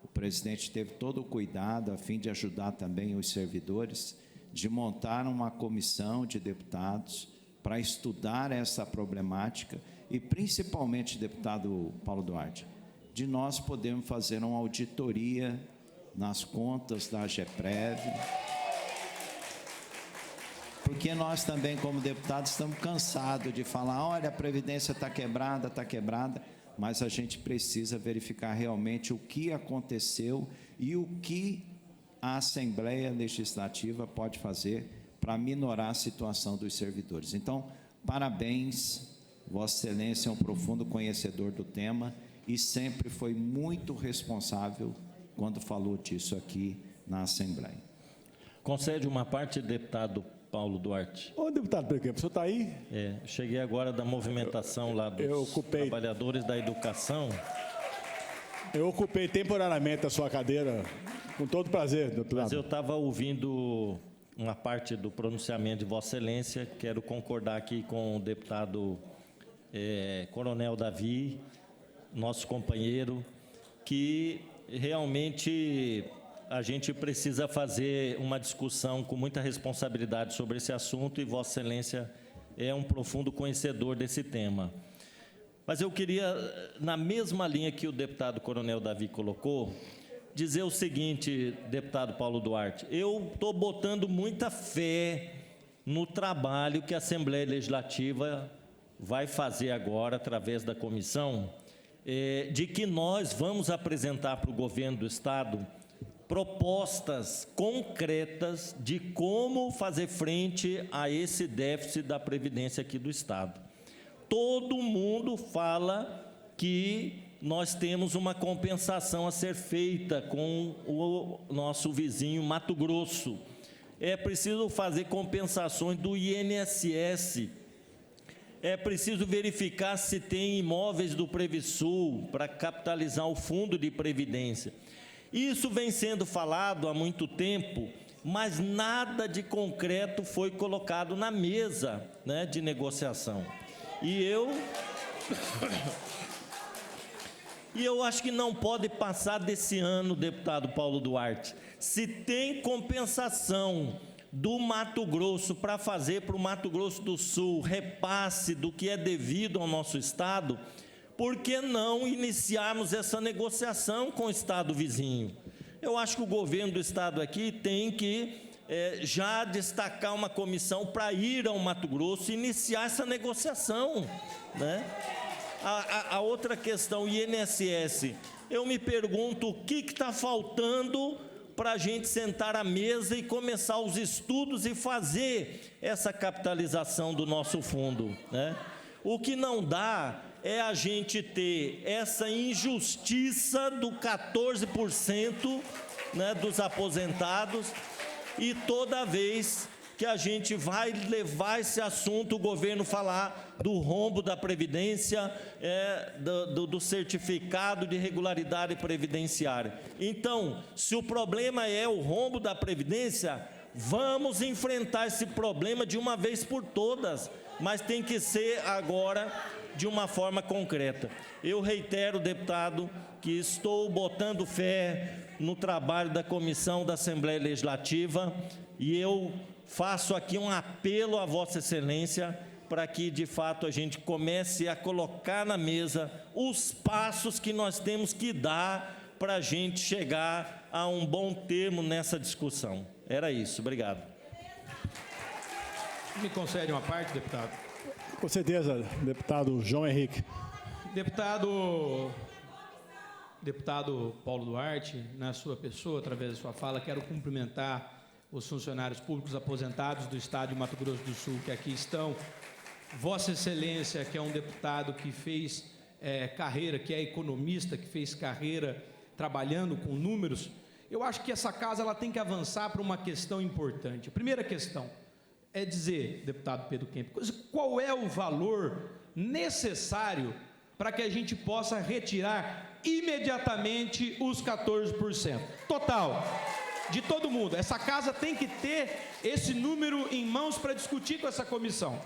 o presidente teve todo o cuidado a fim de ajudar também os servidores, de montar uma comissão de deputados para estudar essa problemática e principalmente, deputado Paulo Duarte, de nós podermos fazer uma auditoria nas contas da AGEPREV, porque nós também, como deputados, estamos cansados de falar, olha, a Previdência está quebrada, mas a gente precisa verificar realmente o que aconteceu e o que a Assembleia Legislativa pode fazer para minorar a situação dos servidores. Então, parabéns, Vossa Excelência é um profundo conhecedor do tema e sempre foi muito responsável quando falou disso aqui na Assembleia. Concede uma parte, deputado Paulo Duarte. Ô, deputado Pequeno, o senhor está aí? Cheguei agora da movimentação lá dos trabalhadores da educação. Eu ocupei temporariamente a sua cadeira, com todo prazer, deputado. Mas eu estava ouvindo uma parte do pronunciamento de Vossa Excelência, quero concordar aqui com o deputado Coronel Davi, nosso companheiro, que realmente a gente precisa fazer uma discussão com muita responsabilidade sobre esse assunto e Vossa Excelência é um profundo conhecedor desse tema. Mas eu queria, na mesma linha que o deputado Coronel Davi colocou, dizer o seguinte, deputado Paulo Duarte, eu estou botando muita fé no trabalho que a Assembleia Legislativa vai fazer agora, através da comissão, de que nós vamos apresentar para o governo do Estado propostas concretas de como fazer frente a esse déficit da Previdência aqui do Estado. Todo mundo fala que nós temos uma compensação a ser feita com o nosso vizinho Mato Grosso. É preciso fazer compensações do INSS. É preciso verificar se tem imóveis do Previsul para capitalizar o fundo de previdência. Isso vem sendo falado há muito tempo, mas nada de concreto foi colocado na mesa, né, de negociação. E eu acho que não pode passar desse ano, deputado Paulo Duarte. Se tem compensação do Mato Grosso para fazer para o Mato Grosso do Sul repasse do que é devido ao nosso Estado, por que não iniciarmos essa negociação com o Estado vizinho? Eu acho que o governo do Estado aqui tem que já destacar uma comissão para ir ao Mato Grosso e iniciar essa negociação, né? A outra questão, INSS, eu me pergunto o que está faltando para a gente sentar à mesa e começar os estudos e fazer essa capitalização do nosso fundo, né? O que não dá é a gente ter essa injustiça do 14%, né, dos aposentados, e toda vez que a gente vai levar esse assunto, o governo falar do rombo da Previdência, do certificado de regularidade previdenciária. Então, se o problema é o rombo da Previdência, vamos enfrentar esse problema de uma vez por todas, mas tem que ser agora de uma forma concreta. Eu reitero, deputado, que estou botando fé no trabalho da Comissão da Assembleia Legislativa e eu faço aqui um apelo a Vossa Excelência para que, de fato, a gente comece a colocar na mesa os passos que nós temos que dar para a gente chegar a um bom termo nessa discussão. Era isso. Obrigado. Me concede uma parte, deputado? Com certeza, deputado João Henrique. Deputado Paulo Duarte, na sua pessoa, através da sua fala, quero cumprimentar os funcionários públicos aposentados do Estado de Mato Grosso do Sul que aqui estão. Vossa Excelência, que é um deputado que fez carreira, que é economista, que fez carreira trabalhando com números, eu acho que essa casa ela tem que avançar para uma questão importante. A primeira questão é dizer, deputado Pedro Kemp, qual é o valor necessário para que a gente possa retirar imediatamente os 14%. Total, de todo mundo. Essa casa tem que ter esse número em mãos para discutir com essa comissão.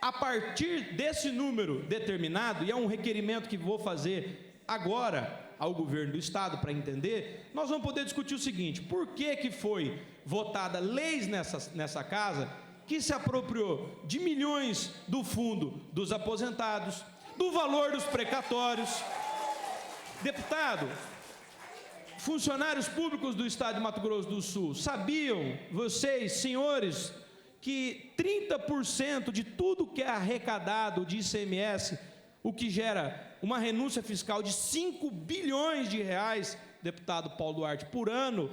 A partir desse número determinado, e é um requerimento que vou fazer agora ao governo do Estado para entender, nós vamos poder discutir o seguinte: por que foi votada leis nessa casa que se apropriou de milhões do fundo dos aposentados, do valor dos precatórios. Deputado, funcionários públicos do Estado de Mato Grosso do Sul, sabiam vocês, senhores, que 30% de tudo que é arrecadado de ICMS, o que gera uma renúncia fiscal de 5 bilhões de reais, deputado Paulo Duarte, por ano,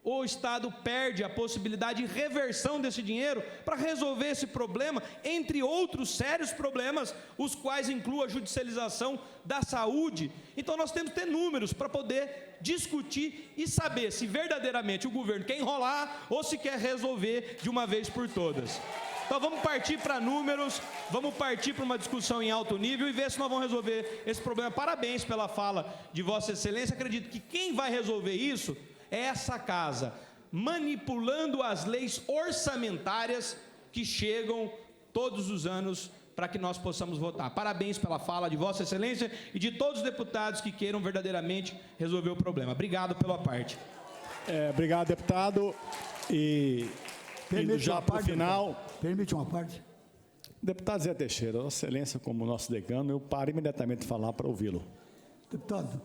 o Estado perde a possibilidade de reversão desse dinheiro para resolver esse problema, entre outros sérios problemas, os quais incluem a judicialização da saúde. Então nós temos que ter números para poder discutir e saber se verdadeiramente o governo quer enrolar ou se quer resolver de uma vez por todas. Então vamos partir para números, vamos partir para uma discussão em alto nível e ver se nós vamos resolver esse problema. Parabéns pela fala de Vossa Excelência. Acredito que quem vai resolver isso é essa casa, manipulando as leis orçamentárias que chegam todos os anos para que nós possamos votar. Parabéns pela fala de Vossa Excelência e de todos os deputados que queiram verdadeiramente resolver o problema. Obrigado pela parte. Obrigado, deputado. E indo já para o final... Permite uma parte? Deputado Zé Teixeira, Vossa Excelência, como nosso decano, eu paro imediatamente de falar para ouvi-lo. Deputado,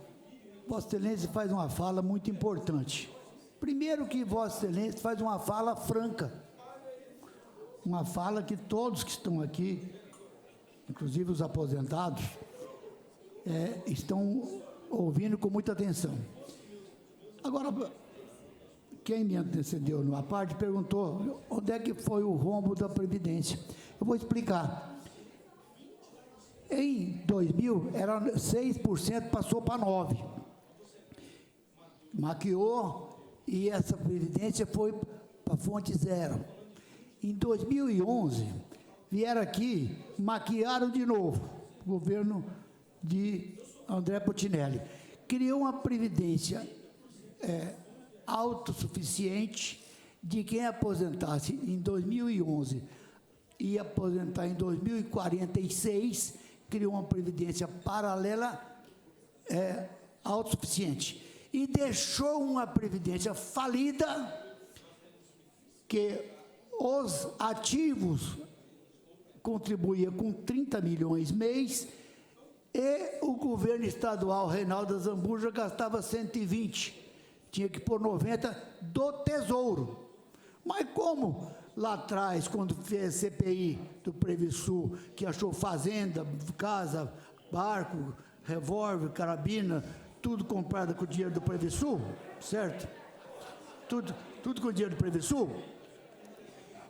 Vossa Excelência faz uma fala muito importante. Primeiro que Vossa Excelência faz uma fala franca. Uma fala que todos que estão aqui inclusive os aposentados, estão ouvindo com muita atenção. Agora, quem me antecedeu numa parte perguntou onde é que foi o rombo da Previdência. Eu vou explicar. Em 2000, era 6%, passou para 9%. Maquiou e essa Previdência foi para fonte zero. Em 2011, vieram aqui, maquiaram de novo, o governo de André Potinelli. Criou uma Previdência autossuficiente de quem aposentasse em 2011 e aposentar em 2046, criou uma previdência paralela autossuficiente e deixou uma previdência falida que os ativos contribuíam com 30 milhões mês e o governo estadual Reinaldo Azambuja gastava 120. Tinha que pôr 90 do Tesouro. Mas como lá atrás, quando fez CPI do Previsul, que achou fazenda, casa, barco, revólver, carabina, tudo comprado com o dinheiro do Previsul, certo? Tudo com o dinheiro do Previsul.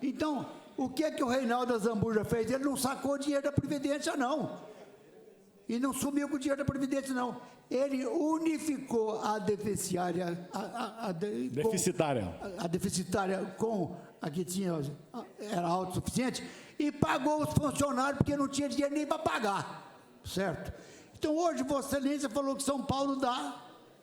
Então, o que é que o Reinaldo Azambuja fez? Ele não sacou dinheiro da Previdência, não. E não sumiu com o dinheiro da Previdência, não. Ele unificou a deficitária. A deficitária com a que tinha, era autossuficiente, e pagou os funcionários porque não tinha dinheiro nem para pagar. Certo? Então, hoje, Vossa Excelência falou que São Paulo dá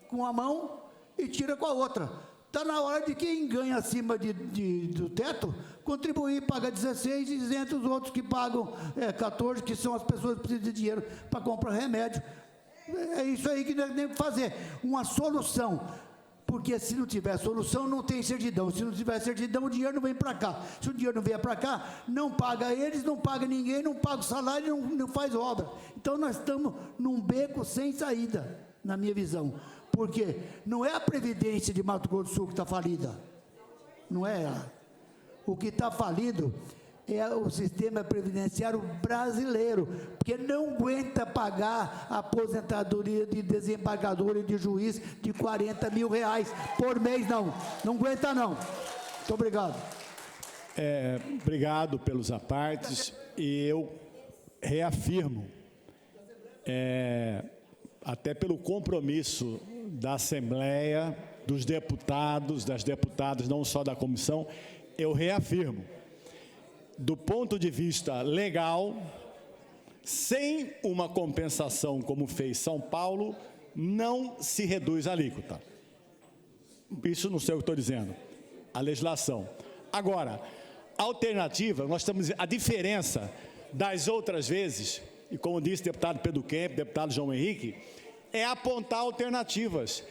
com a mão e tira com a outra. Está na hora de quem ganha acima do teto contribuir, paga 16 e isenta os outros que pagam 14, que são as pessoas que precisam de dinheiro para comprar remédio. É isso aí que nós temos que fazer, uma solução. Porque se não tiver solução, não tem certidão. Se não tiver certidão, o dinheiro não vem para cá. Se o dinheiro não vier para cá, não paga eles, não paga ninguém, não paga o salário, não faz obra. Então, nós estamos num beco sem saída, na minha visão. Porque não é a Previdência de Mato Grosso do Sul que está falida. Não é ela. O que está falido é o sistema previdenciário brasileiro, porque não aguenta pagar a aposentadoria de desembargador e de juiz de R$40 mil por mês, não. Não aguenta, não. Muito obrigado. Obrigado pelos apartes, e eu reafirmo, até pelo compromisso da Assembleia, dos deputados, das deputadas, não só da comissão, eu reafirmo, do ponto de vista legal, sem uma compensação como fez São Paulo, não se reduz a alíquota. Isso não sei o que estou dizendo, a legislação. Agora, a alternativa, nós estamos, a diferença das outras vezes, e como disse o deputado Pedro Kemp, deputado João Henrique, é apontar alternativas.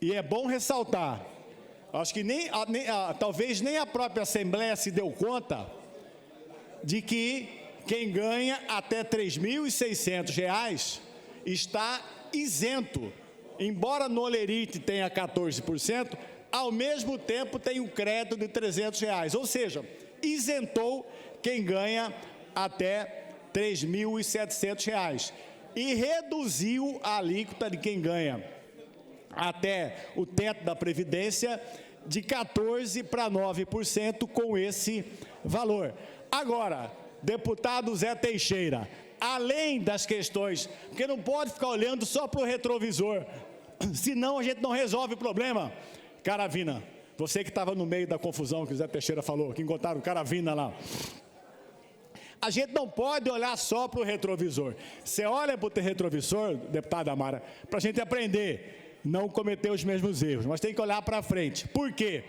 E é bom ressaltar, acho que talvez nem a própria Assembleia se deu conta de que quem ganha até R$ 3.600 está isento. Embora no Olerite tenha 14%, ao mesmo tempo tem um crédito de R$ 300, ou seja, isentou quem ganha até R$ 3.700 e reduziu a alíquota de quem ganha até o teto da Previdência de 14% para 9% com esse valor. Agora, deputado Zé Teixeira, além das questões, porque não pode ficar olhando só para o retrovisor, senão a gente não resolve o problema. Caravina, você que estava no meio da confusão que o Zé Teixeira falou, que encontraram Caravina lá. A gente não pode olhar só para o retrovisor. Você olha para o retrovisor, deputada Amara, para a gente aprender, não cometer os mesmos erros, mas tem que olhar para frente. Por quê?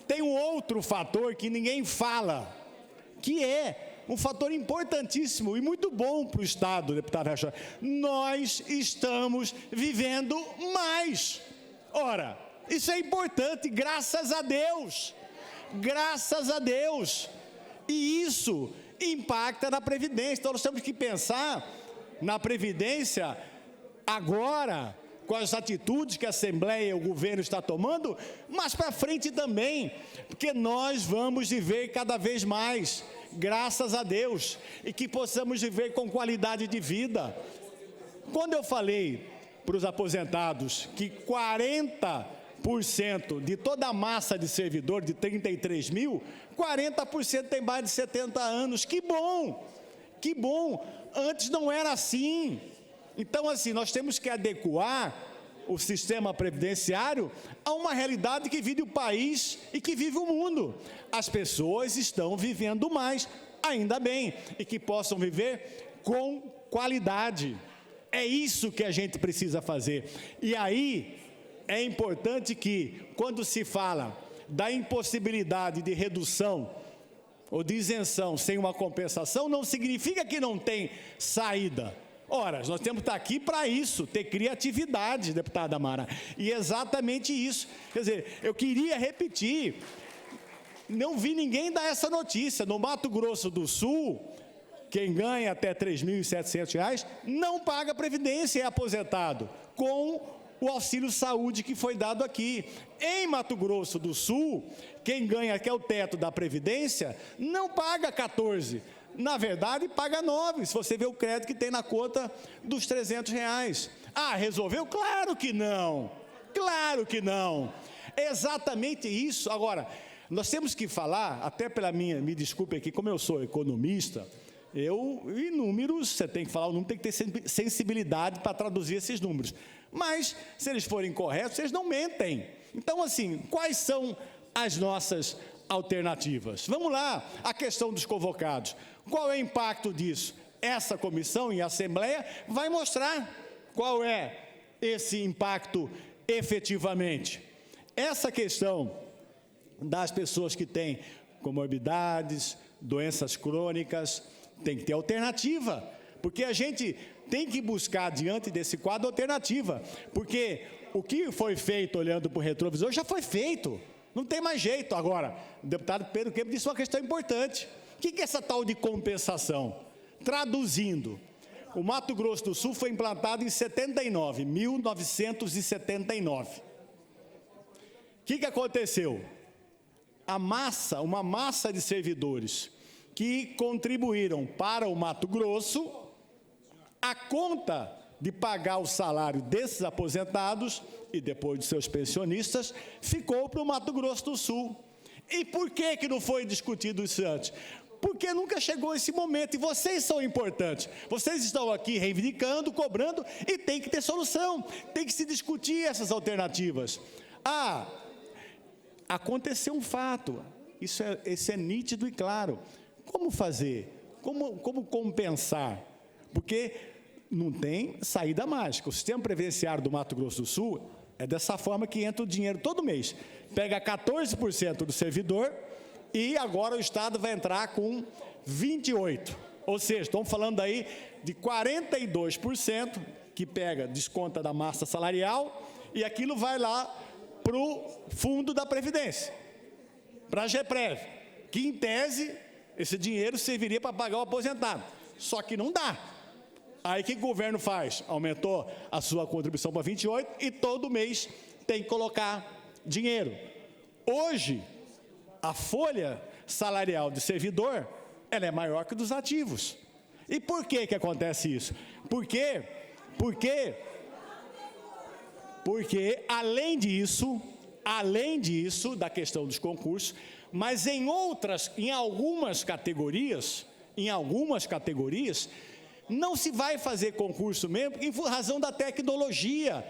Tem um outro fator que ninguém fala, que é um fator importantíssimo e muito bom para o Estado, deputado Rachel. Nós estamos vivendo mais. Ora, isso é importante, graças a Deus. Graças a Deus. E isso impacta na Previdência. Então, nós temos que pensar na Previdência agora, com as atitudes que a Assembleia e o governo está tomando, mas para frente também, porque nós vamos viver cada vez mais. graças a Deus, e que possamos viver com qualidade de vida. Quando eu falei para os aposentados que 40% de toda a massa de servidor, de 33 mil, 40% tem mais de 70 anos. Que bom! Que bom! Antes não era assim. Então, assim, nós temos que adequar o sistema previdenciário a uma realidade que vive o país e que vive o mundo. As pessoas estão vivendo mais, ainda bem, e que possam viver com qualidade. É isso que a gente precisa fazer. E aí, é importante que, quando se fala da impossibilidade de redução ou de isenção sem uma compensação, não significa que não tem saída. Ora, nós temos que estar aqui para isso, ter criatividade, deputada Mara, e exatamente isso. Quer dizer, eu queria repetir, não vi ninguém dar essa notícia. No Mato Grosso do Sul, quem ganha até R$ 3.700 não paga previdência e é aposentado, com o auxílio saúde que foi dado aqui. Em Mato Grosso do Sul, quem ganha, que é o teto da previdência, não paga 14. Na verdade, paga 9, se você vê o crédito que tem na conta dos R$ 300. Ah, resolveu? Claro que não. Claro que não. É exatamente isso. Agora, nós temos que falar, até pela minha, me desculpe aqui, como eu sou economista, em números, você tem que falar o número, tem que ter sensibilidade para traduzir esses números. Mas, se eles forem corretos, eles não mentem. Então, assim, quais são as nossas alternativas? Vamos lá, a questão dos convocados. Qual é o impacto disso? Essa comissão e a Assembleia vai mostrar qual é esse impacto efetivamente. Essa questão das pessoas que têm comorbidades, doenças crônicas, tem que ter alternativa, porque a gente tem que buscar, diante desse quadro, alternativa, porque o que foi feito olhando para o retrovisor já foi feito, não tem mais jeito. Agora, o deputado Pedro Kemp disse uma questão importante. O que é essa tal de compensação? Traduzindo, o Mato Grosso do Sul foi implantado em 1979. O que aconteceu? Uma massa de servidores que contribuíram para o Mato Grosso, a conta de pagar o salário desses aposentados e depois de seus pensionistas, ficou para o Mato Grosso do Sul. E por que não foi discutido isso antes? Porque nunca chegou esse momento, e vocês são importantes. Vocês estão aqui reivindicando, cobrando, e tem que ter solução, tem que se discutir essas alternativas. Ah, aconteceu um fato, isso é nítido e claro. Como fazer? Como compensar? Porque não tem saída mágica. O sistema previdenciário do Mato Grosso do Sul é dessa forma que entra o dinheiro todo mês. Pega 14% do servidor e agora o Estado vai entrar com 28%. Ou seja, estamos falando aí de 42% que pega, desconta da massa salarial e aquilo vai lá para o fundo da Previdência, para a GEPREV, que em tese esse dinheiro serviria para pagar o aposentado. Só que não dá. Aí o que o governo faz? Aumentou a sua contribuição para 28% e todo mês tem que colocar dinheiro. Hoje, a folha salarial do servidor, ela é maior que dos ativos. E por que acontece isso? Porque além disso, da questão dos concursos, mas em algumas categorias, não se vai fazer concurso mesmo em razão da tecnologia.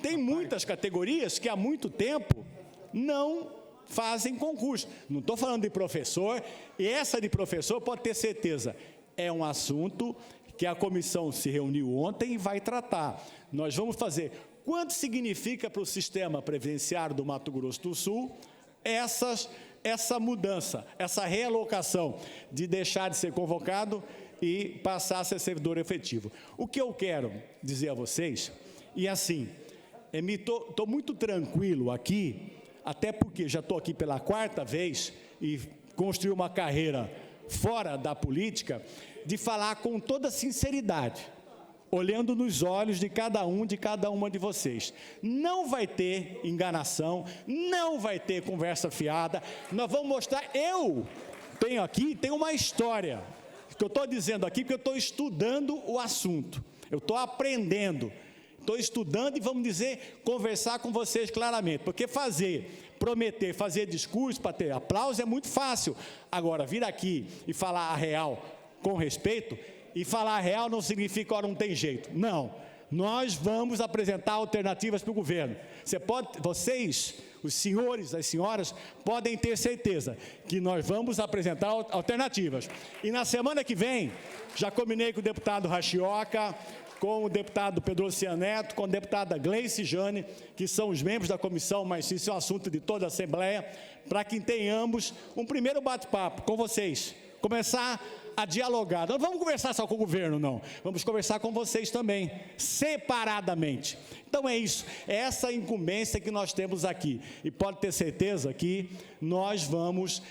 Tem muitas categorias que há muito tempo não fazem concurso. Não estou falando de professor, e essa de professor, pode ter certeza, é um assunto que a comissão se reuniu ontem e vai tratar. Nós vamos fazer. Quanto significa para o sistema previdenciário do Mato Grosso do Sul essa mudança, essa realocação de deixar de ser convocado e passar a ser servidor efetivo? O que eu quero dizer a vocês, e assim, estou muito tranquilo aqui, até porque já estou aqui pela 4ª vez e construí uma carreira fora da política, de falar com toda sinceridade, olhando nos olhos de cada uma de vocês. Não vai ter enganação, não vai ter conversa fiada, nós vamos mostrar, tenho aqui, tem uma história, que eu estou dizendo aqui, porque eu estou estudando o assunto, eu estou aprendendo, estou estudando e, vamos dizer, conversar com vocês claramente, porque prometer, fazer discurso para ter aplauso é muito fácil, agora, vir aqui e falar a real com respeito, e falar a real não significa, ora, não tem jeito, não, nós vamos apresentar alternativas para o governo, vocês, os senhores, as senhoras, podem ter certeza que nós vamos apresentar alternativas, e na semana que vem, já combinei com o deputado Rachioca, com o deputado Pedro Luciano Neto, com a deputada Gleice Jane, que são os membros da comissão, mas isso é um assunto de toda a Assembleia, para que tenhamos um primeiro bate-papo com vocês, começar a dialogar. Não vamos conversar só com o governo, não. Vamos conversar com vocês também, separadamente. Então é isso, é essa incumbência que nós temos aqui. E pode ter certeza que nós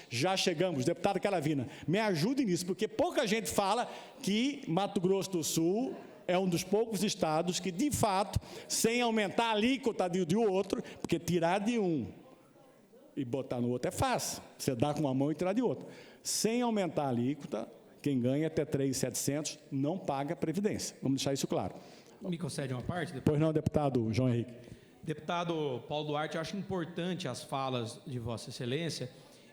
já chegamos. Deputado Caravina, me ajude nisso, porque pouca gente fala que Mato Grosso do Sul é um dos poucos estados que, de fato, sem aumentar a alíquota de outro, porque tirar de um e botar no outro é fácil, você dá com uma mão e tirar de outra. Sem aumentar a alíquota, quem ganha até 3.700 não paga previdência. Vamos deixar isso claro. Me concede uma parte? Deputado? Pois não, deputado João Henrique. Deputado Paulo Duarte, eu acho importante as falas de Vossa Excelência,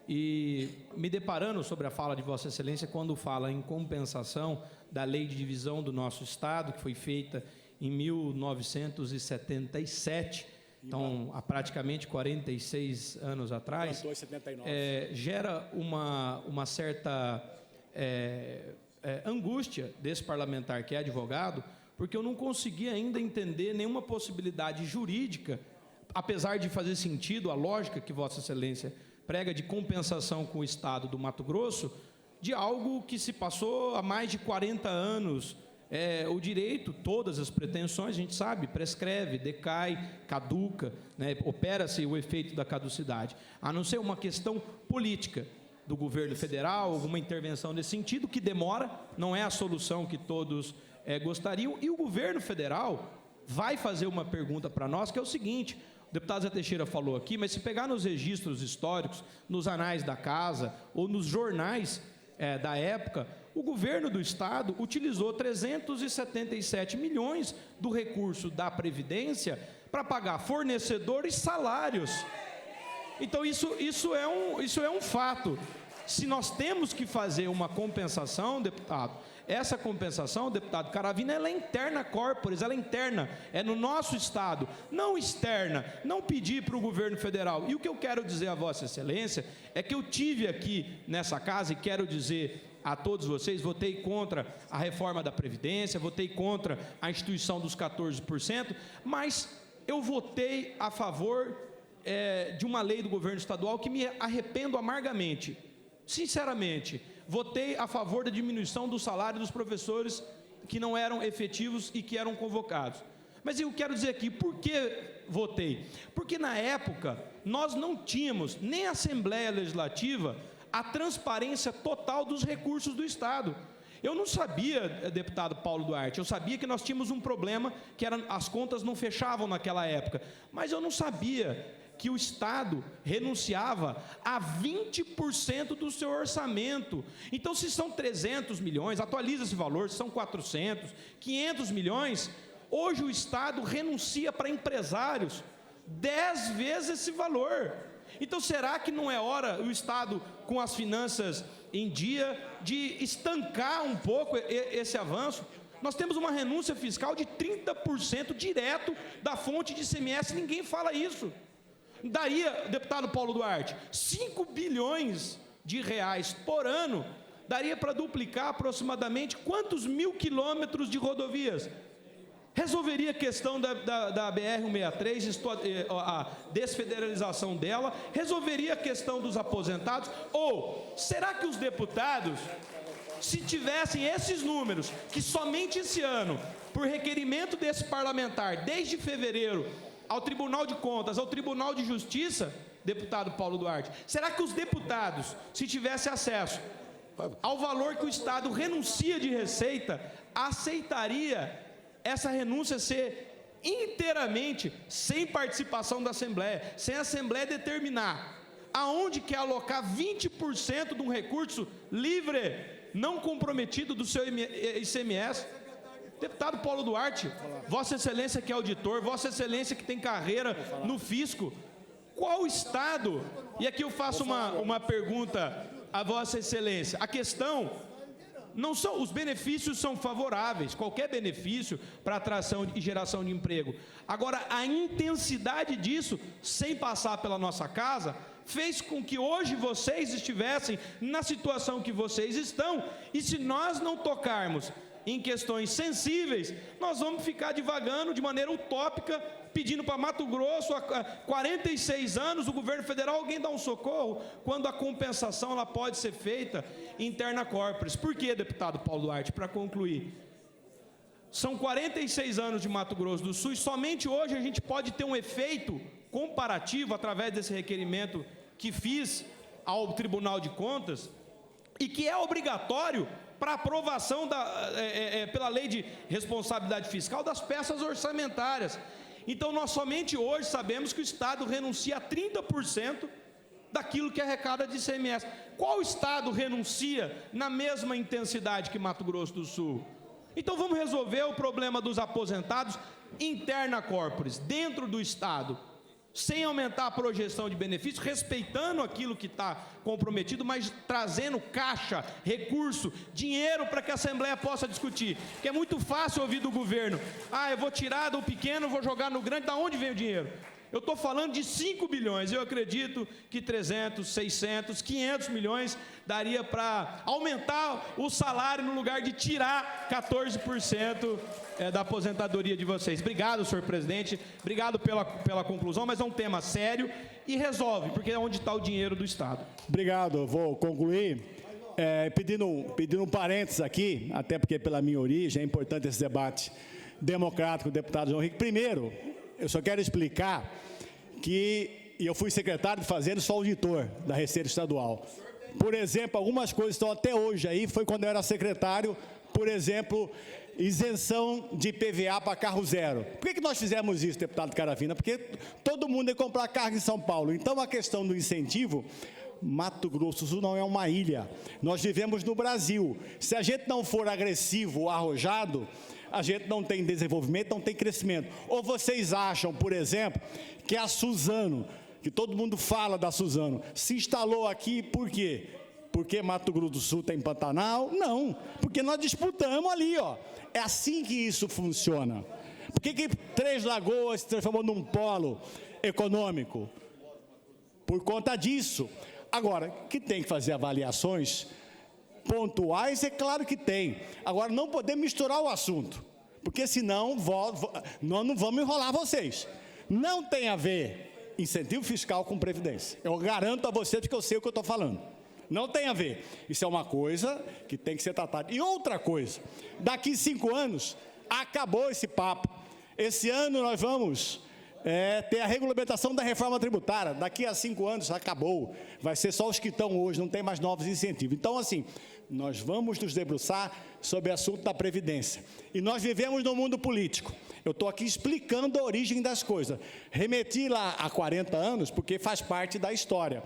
e me deparando sobre a fala de Vossa Excelência, quando fala em compensação da lei de divisão do nosso Estado, que foi feita em 1977, então, há praticamente 46 anos atrás, gera uma certa angústia desse parlamentar que é advogado, porque eu não consegui ainda entender nenhuma possibilidade jurídica, apesar de fazer sentido a lógica que Vossa Excelência prega de compensação com o Estado do Mato Grosso, de algo que se passou há mais de 40 anos. O direito, todas as pretensões, a gente sabe, prescreve, decai, caduca, né, opera-se o efeito da caducidade, a não ser uma questão política do governo federal, alguma intervenção nesse sentido, que demora, não é a solução que todos gostariam, e o governo federal vai fazer uma pergunta para nós, que é o seguinte: o deputado Zé Teixeira falou aqui, mas se pegar nos registros históricos, nos anais da casa, ou nos jornais da época, o governo do Estado utilizou 377 milhões do recurso da Previdência para pagar fornecedores e salários. Então, isso é um fato. Se nós temos que fazer uma compensação, deputado, essa compensação, deputado Caravina, ela é interna corporis, ela é interna, é no nosso Estado, não externa, não pedir para o governo federal. E o que eu quero dizer a Vossa Excelência é que eu tive aqui nessa casa, e quero dizer a todos vocês, votei contra a reforma da Previdência, votei contra a instituição dos 14%, mas eu votei a favor de uma lei do governo estadual que me arrependo amargamente. Sinceramente, votei a favor da diminuição do salário dos professores que não eram efetivos e que eram convocados. Mas eu quero dizer aqui, por que votei? Porque na época, nós não tínhamos, nem a Assembleia Legislativa, a transparência total dos recursos do Estado. Eu não sabia, deputado Paulo Duarte, eu sabia que nós tínhamos um problema, que as contas não fechavam naquela época, mas eu não sabia que o Estado renunciava a 20% do seu orçamento. Então, se são 300 milhões, atualiza esse valor, se são 400, 500 milhões, hoje o Estado renuncia para empresários 10 vezes esse valor. Então, será que não é hora o Estado, com as finanças em dia, de estancar um pouco esse avanço? Nós temos uma renúncia fiscal de 30% direto da fonte de ICMS, ninguém fala isso. Daria, deputado Paulo Duarte, 5 bilhões de reais por ano, daria para duplicar aproximadamente quantos mil quilômetros de rodovias? Resolveria a questão da BR-163, a desfederalização dela, resolveria a questão dos aposentados, ou será que os deputados, se tivessem esses números, que somente esse ano, por requerimento desse parlamentar, desde fevereiro, ao Tribunal de Contas, ao Tribunal de Justiça, deputado Paulo Duarte, será que os deputados, se tivessem acesso ao valor que o Estado renuncia de receita, aceitaria essa renúncia ser inteiramente sem participação da Assembleia, sem a Assembleia determinar aonde quer alocar 20% de um recurso livre, não comprometido do seu ICMS? Deputado Paulo Duarte, Vossa Excelência que é auditor, Vossa Excelência que tem carreira no fisco, qual Estado, e aqui eu faço uma pergunta a Vossa Excelência, a questão, não são, os benefícios são favoráveis, qualquer benefício para atração e geração de emprego, agora a intensidade disso, sem passar pela nossa casa, fez com que hoje vocês estivessem na situação que vocês estão, e se nós não tocarmos em questões sensíveis, nós vamos ficar divagando de maneira utópica, pedindo para Mato Grosso, há 46 anos, o governo federal, alguém dá um socorro, quando a compensação ela pode ser feita interna corporis. Por quê, deputado Paulo Duarte? Para concluir, são 46 anos de Mato Grosso do Sul, e somente hoje a gente pode ter um efeito comparativo, através desse requerimento que fiz ao Tribunal de Contas, e que é obrigatório para aprovação pela Lei de Responsabilidade Fiscal das peças orçamentárias. Então, nós somente hoje sabemos que o Estado renuncia a 30% daquilo que arrecada de ICMS. Qual Estado renuncia na mesma intensidade que Mato Grosso do Sul? Então, vamos resolver o problema dos aposentados interna corporis, dentro do Estado, sem aumentar a projeção de benefícios, respeitando aquilo que está comprometido, mas trazendo caixa, recurso, dinheiro para que a Assembleia possa discutir. Porque é muito fácil ouvir do governo, eu vou tirar do pequeno, vou jogar no grande, da onde vem o dinheiro? Eu estou falando de 5 bilhões, eu acredito que 300, 600, 500 milhões daria para aumentar o salário no lugar de tirar 14% da aposentadoria de vocês. Obrigado, senhor presidente, obrigado pela conclusão, mas é um tema sério e resolve, porque é onde está o dinheiro do Estado. Obrigado, eu vou concluir pedindo um parênteses aqui, até porque pela minha origem é importante esse debate democrático, deputado João Henrique. Primeiro, eu só quero explicar que eu fui secretário de Fazenda e sou auditor da Receita Estadual. Por exemplo, algumas coisas estão até hoje aí, foi quando eu era secretário, por exemplo, isenção de IPVA para carro zero. Por que nós fizemos isso, deputado Caravina? Porque todo mundo ia comprar carro em São Paulo. Então, a questão do incentivo, Mato Grosso do Sul não é uma ilha. Nós vivemos no Brasil. Se a gente não for agressivo, arrojado, a gente não tem desenvolvimento, não tem crescimento. Ou vocês acham, por exemplo, que a Suzano, que todo mundo fala da Suzano, se instalou aqui por quê? Porque Mato Grosso do Sul tem Pantanal? Não, porque nós disputamos ali, ó. É assim que isso funciona. Por que Três Lagoas se transformou num polo econômico? Por conta disso. Agora, que tem que fazer avaliações pontuais, é claro que tem. Agora, não podemos misturar o assunto, porque senão nós não vamos enrolar vocês. Não tem a ver incentivo fiscal com previdência. Eu garanto a vocês, porque eu sei o que eu estou falando. Não tem a ver. Isso é uma coisa que tem que ser tratada. E outra coisa, daqui 5 anos, acabou esse papo. Esse ano nós vamos ter a regulamentação da reforma tributária. Daqui a 5 anos acabou. Vai ser só os que estão hoje, não tem mais novos incentivos. Então, assim, nós vamos nos debruçar sobre o assunto da Previdência. E nós vivemos no mundo político. Eu estou aqui explicando a origem das coisas. Remeti lá há 40 anos, porque faz parte da história.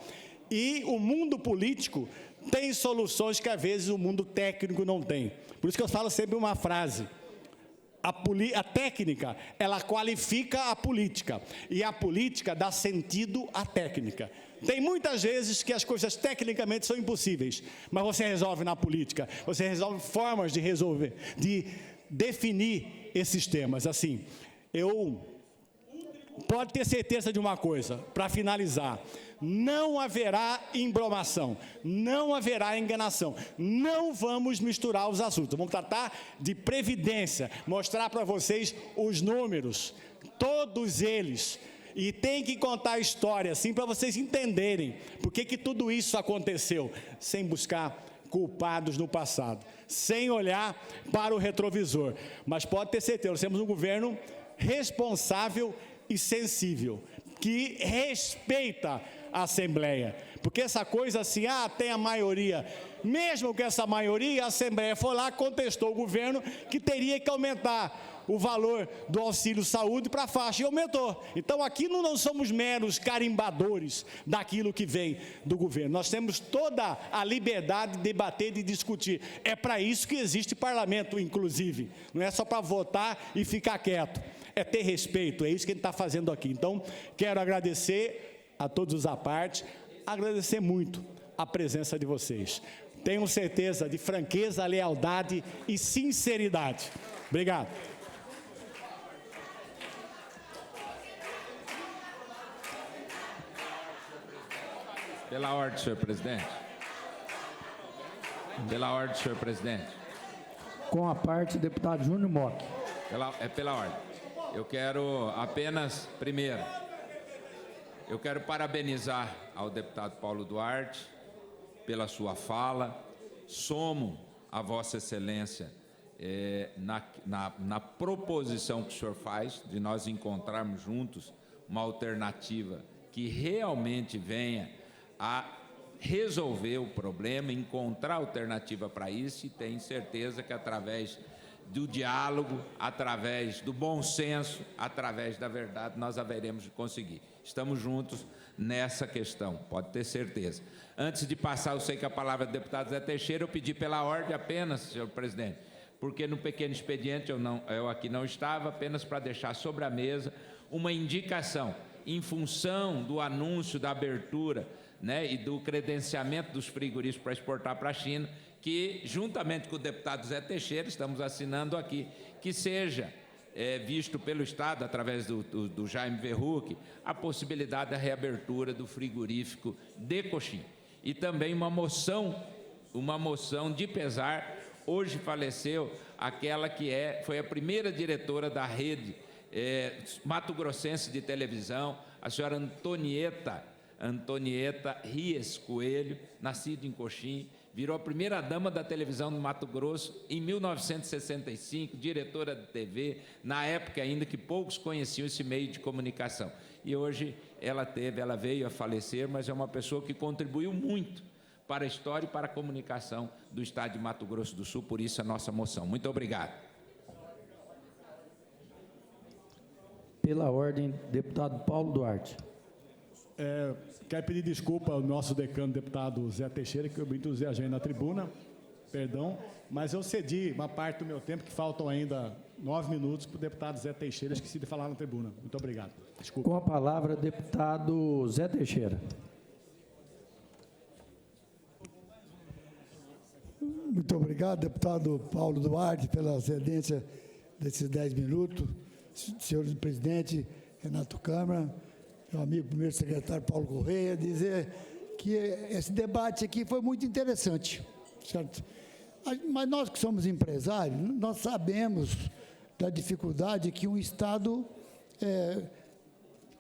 E o mundo político tem soluções que, às vezes, o mundo técnico não tem. Por isso que eu falo sempre uma frase. A técnica, ela qualifica a política, e a política dá sentido à técnica. Tem muitas vezes que as coisas tecnicamente são impossíveis, mas você resolve na política, você resolve formas de resolver, de definir esses temas. Assim, pode ter certeza de uma coisa, para finalizar: não haverá embromação, não haverá enganação, não vamos misturar os assuntos. Vamos tratar de previdência, mostrar para vocês os números, todos eles, e tem que contar a história, assim, para vocês entenderem por que tudo isso aconteceu, sem buscar culpados no passado, sem olhar para o retrovisor. Mas pode ter certeza, nós temos um governo responsável e sensível, que respeita a Assembleia, porque essa coisa assim, tem a maioria, Mesmo com essa maioria, a Assembleia foi lá, contestou o governo que teria que aumentar o valor do auxílio saúde para a faixa, e aumentou. Então, aqui não somos meros carimbadores daquilo que vem do governo. Nós temos toda a liberdade de debater, de discutir. É para isso que existe parlamento, inclusive. Não é só para votar e ficar quieto. É ter respeito, é isso que a gente está fazendo aqui. Então, quero agradecer a todos à parte, agradecer muito a presença de vocês. Tenho certeza de franqueza, lealdade e sinceridade. Obrigado. Pela ordem, senhor presidente. Pela ordem, senhor presidente. Com a parte, deputado Júnior Mock. Pela ordem. Eu quero apenas, primeiro, eu quero parabenizar ao deputado Paulo Duarte pela sua fala. Somo a Vossa Excelência na proposição que o senhor faz de nós encontrarmos juntos uma alternativa que realmente venha a resolver o problema, encontrar alternativa para isso, e tenho certeza que através do diálogo, através do bom senso, através da verdade, nós haveremos de conseguir. Estamos juntos nessa questão, pode ter certeza. Antes de passar, eu sei que a palavra do deputado Zé Teixeira, eu pedi pela ordem apenas, senhor presidente, porque no pequeno expediente eu aqui não estava, apenas para deixar sobre a mesa uma indicação, em função do anúncio da abertura, né, e do credenciamento dos frigoríficos para exportar para a China, que, juntamente com o deputado Zé Teixeira, estamos assinando aqui, que seja visto pelo Estado, através do Jaime Verruc, a possibilidade da reabertura do frigorífico de Coxim. E também uma moção de pesar. Hoje faleceu aquela que foi a primeira diretora da rede mato-grossense de televisão, a senhora Antonieta Ries Coelho, nascida em Coxim, virou a primeira dama da televisão do Mato Grosso em 1965, diretora de TV, na época ainda que poucos conheciam esse meio de comunicação. E hoje ela veio a falecer, mas é uma pessoa que contribuiu muito para a história e para a comunicação do Estado de Mato Grosso do Sul, por isso a nossa moção. Muito obrigado. Pela ordem, deputado Paulo Duarte. Quero pedir desculpa ao nosso decano, deputado Zé Teixeira, que eu me entusiasmei na tribuna, perdão, mas eu cedi uma parte do meu tempo, que faltam ainda 9 minutos, para o deputado Zé Teixeira, esqueci de falar na tribuna. Muito obrigado. Desculpa. Com a palavra, deputado Zé Teixeira. Muito obrigado, deputado Paulo Duarte, pela cedência desses 10 minutos. Senhor presidente, Renato Câmara, meu amigo primeiro secretário Paulo Correia, dizer que esse debate aqui foi muito interessante, certo? Mas nós que somos empresários, nós sabemos da dificuldade que um Estado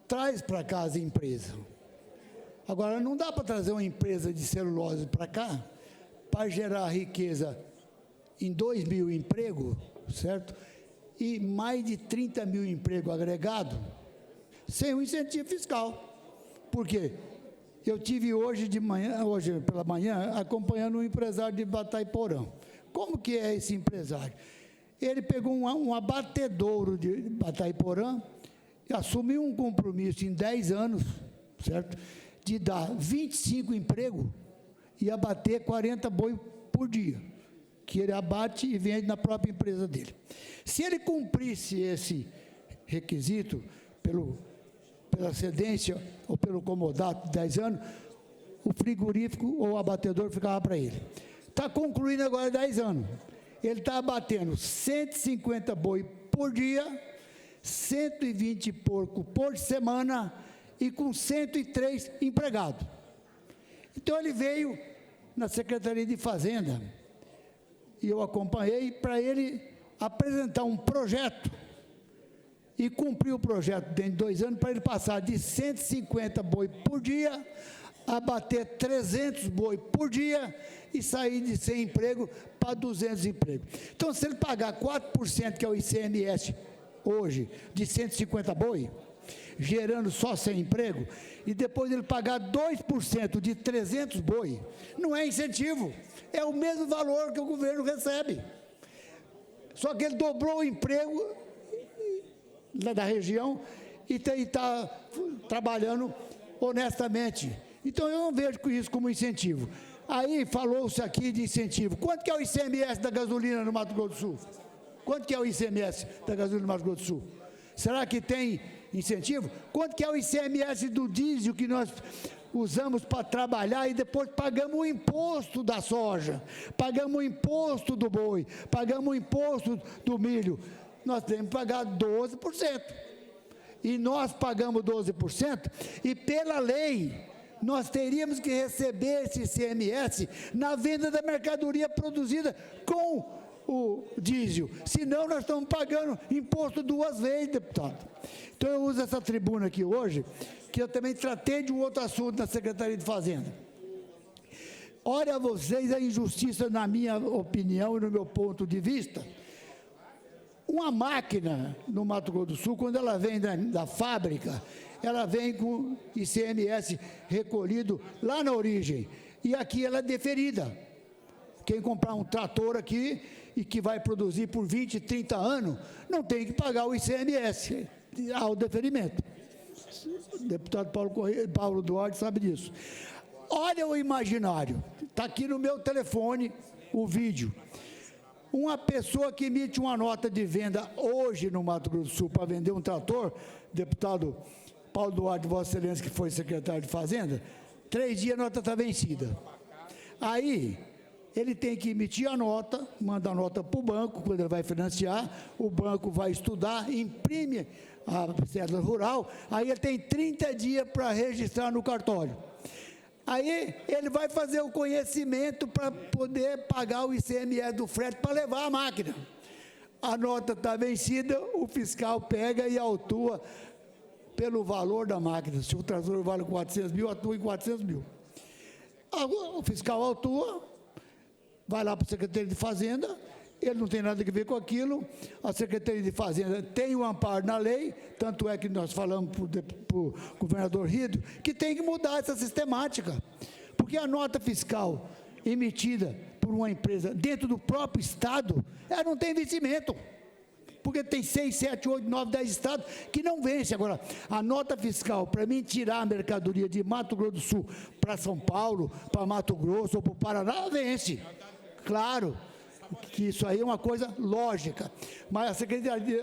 traz para cá as empresas. Agora, não dá para trazer uma empresa de celulose para cá para gerar riqueza em 2 mil empregos, certo? E mais de 30 mil empregos agregados, sem um incentivo fiscal. Por quê? Eu tive hoje pela manhã, acompanhando um empresário de Batayporã. Como que é esse empresário? Ele pegou um abatedouro de Batayporã e assumiu um compromisso em 10 anos, certo? De dar 25 empregos e abater 40 boi por dia, que ele abate e vende na própria empresa dele. Se ele cumprisse esse requisito pela cedência ou pelo comodato de 10 anos, o frigorífico ou o abatedor ficava para ele. Está concluindo agora 10 anos. Ele está abatendo 150 boi por dia, 120 porco por semana e com 103 empregados. Então, ele veio na Secretaria de Fazenda e eu acompanhei para ele apresentar um projeto e cumprir o projeto dentro de 2 anos para ele passar de 150 boi por dia a bater 300 boi por dia e sair de 100 empregos para 200 empregos. Então, se ele pagar 4%, que é o ICMS hoje, de 150 boi, gerando só sem emprego, e depois ele pagar 2% de 300 boi, não é incentivo, é o mesmo valor que o governo recebe. Só que ele dobrou o emprego da região e está trabalhando honestamente. Então, eu não vejo isso como incentivo. Aí, falou-se aqui de incentivo. Quanto que é o ICMS da gasolina no Mato Grosso do Sul? Quanto que é o ICMS da gasolina no Mato Grosso do Sul? Será que tem incentivo? Quanto que é o ICMS do diesel que nós usamos para trabalhar e depois pagamos o imposto da soja, pagamos o imposto do boi, pagamos o imposto do milho? Nós temos que pagar 12%. E nós pagamos 12%, e pela lei, nós teríamos que receber esse ICMS na venda da mercadoria produzida com o diesel. Senão, nós estamos pagando imposto 2 vezes, deputado. Então, eu uso essa tribuna aqui hoje, que eu também tratei de um outro assunto na Secretaria de Fazenda. Olha vocês a injustiça, na minha opinião e no meu ponto de vista. Uma máquina no Mato Grosso do Sul, quando ela vem da fábrica, ela vem com ICMS recolhido lá na origem, e aqui ela é deferida. Quem comprar um trator aqui e que vai produzir por 20, 30 anos, não tem que pagar o ICMS ao deferimento. O deputado Paulo Duarte sabe disso. Olha o imaginário, está aqui no meu telefone o vídeo. Uma pessoa que emite uma nota de venda hoje no Mato Grosso do Sul para vender um trator, deputado Paulo Duarte, Vossa Excelência, que foi secretário de Fazenda, 3 dias a nota está vencida. Aí, ele tem que emitir a nota, manda a nota para o banco, quando ele vai financiar, o banco vai estudar, imprime a cédula rural, aí ele tem 30 dias para registrar no cartório. Aí ele vai fazer o conhecimento para poder pagar o ICMS do frete para levar a máquina. A nota está vencida, o fiscal pega e autua pelo valor da máquina. Se o trator vale 400 mil, atua em 400 mil. O fiscal autua, vai lá para a Secretaria de Fazenda, ele não tem nada a ver com aquilo, a Secretaria de Fazenda tem um amparo na lei, tanto é que nós falamos para o governador Rido, que tem que mudar essa sistemática, porque a nota fiscal emitida por uma empresa dentro do próprio Estado, ela não tem vencimento, porque tem 6, 7, 8, 9, 10 estados que não vence. Agora, a nota fiscal, para mim tirar a mercadoria de Mato Grosso do Sul para São Paulo, para Mato Grosso ou para o Paraná, vence. Claro que isso aí é uma coisa lógica, mas a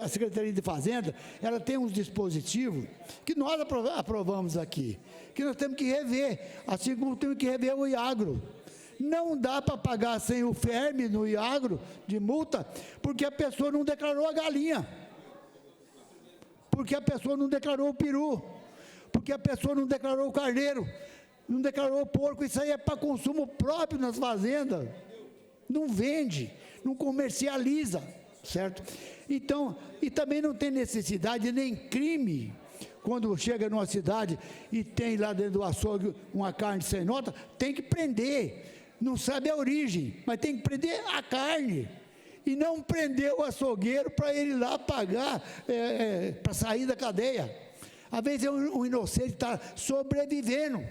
Secretaria de Fazenda, ela tem uns dispositivos que nós aprovamos aqui, que nós temos que rever, assim como temos que rever o IAGRO. Não dá para pagar sem o FERM no IAGRO de multa, porque a pessoa não declarou a galinha, porque a pessoa não declarou o peru, porque a pessoa não declarou o carneiro, não declarou o porco. Isso aí é para consumo próprio nas fazendas. Não vende, não comercializa, certo? Então, e também não tem necessidade nem crime, quando chega numa cidade e tem lá dentro do açougue uma carne sem nota, tem que prender, não sabe a origem, mas tem que prender a carne, e não prender o açougueiro para ele ir lá pagar, para sair da cadeia. Às vezes o inocente está sobrevivendo.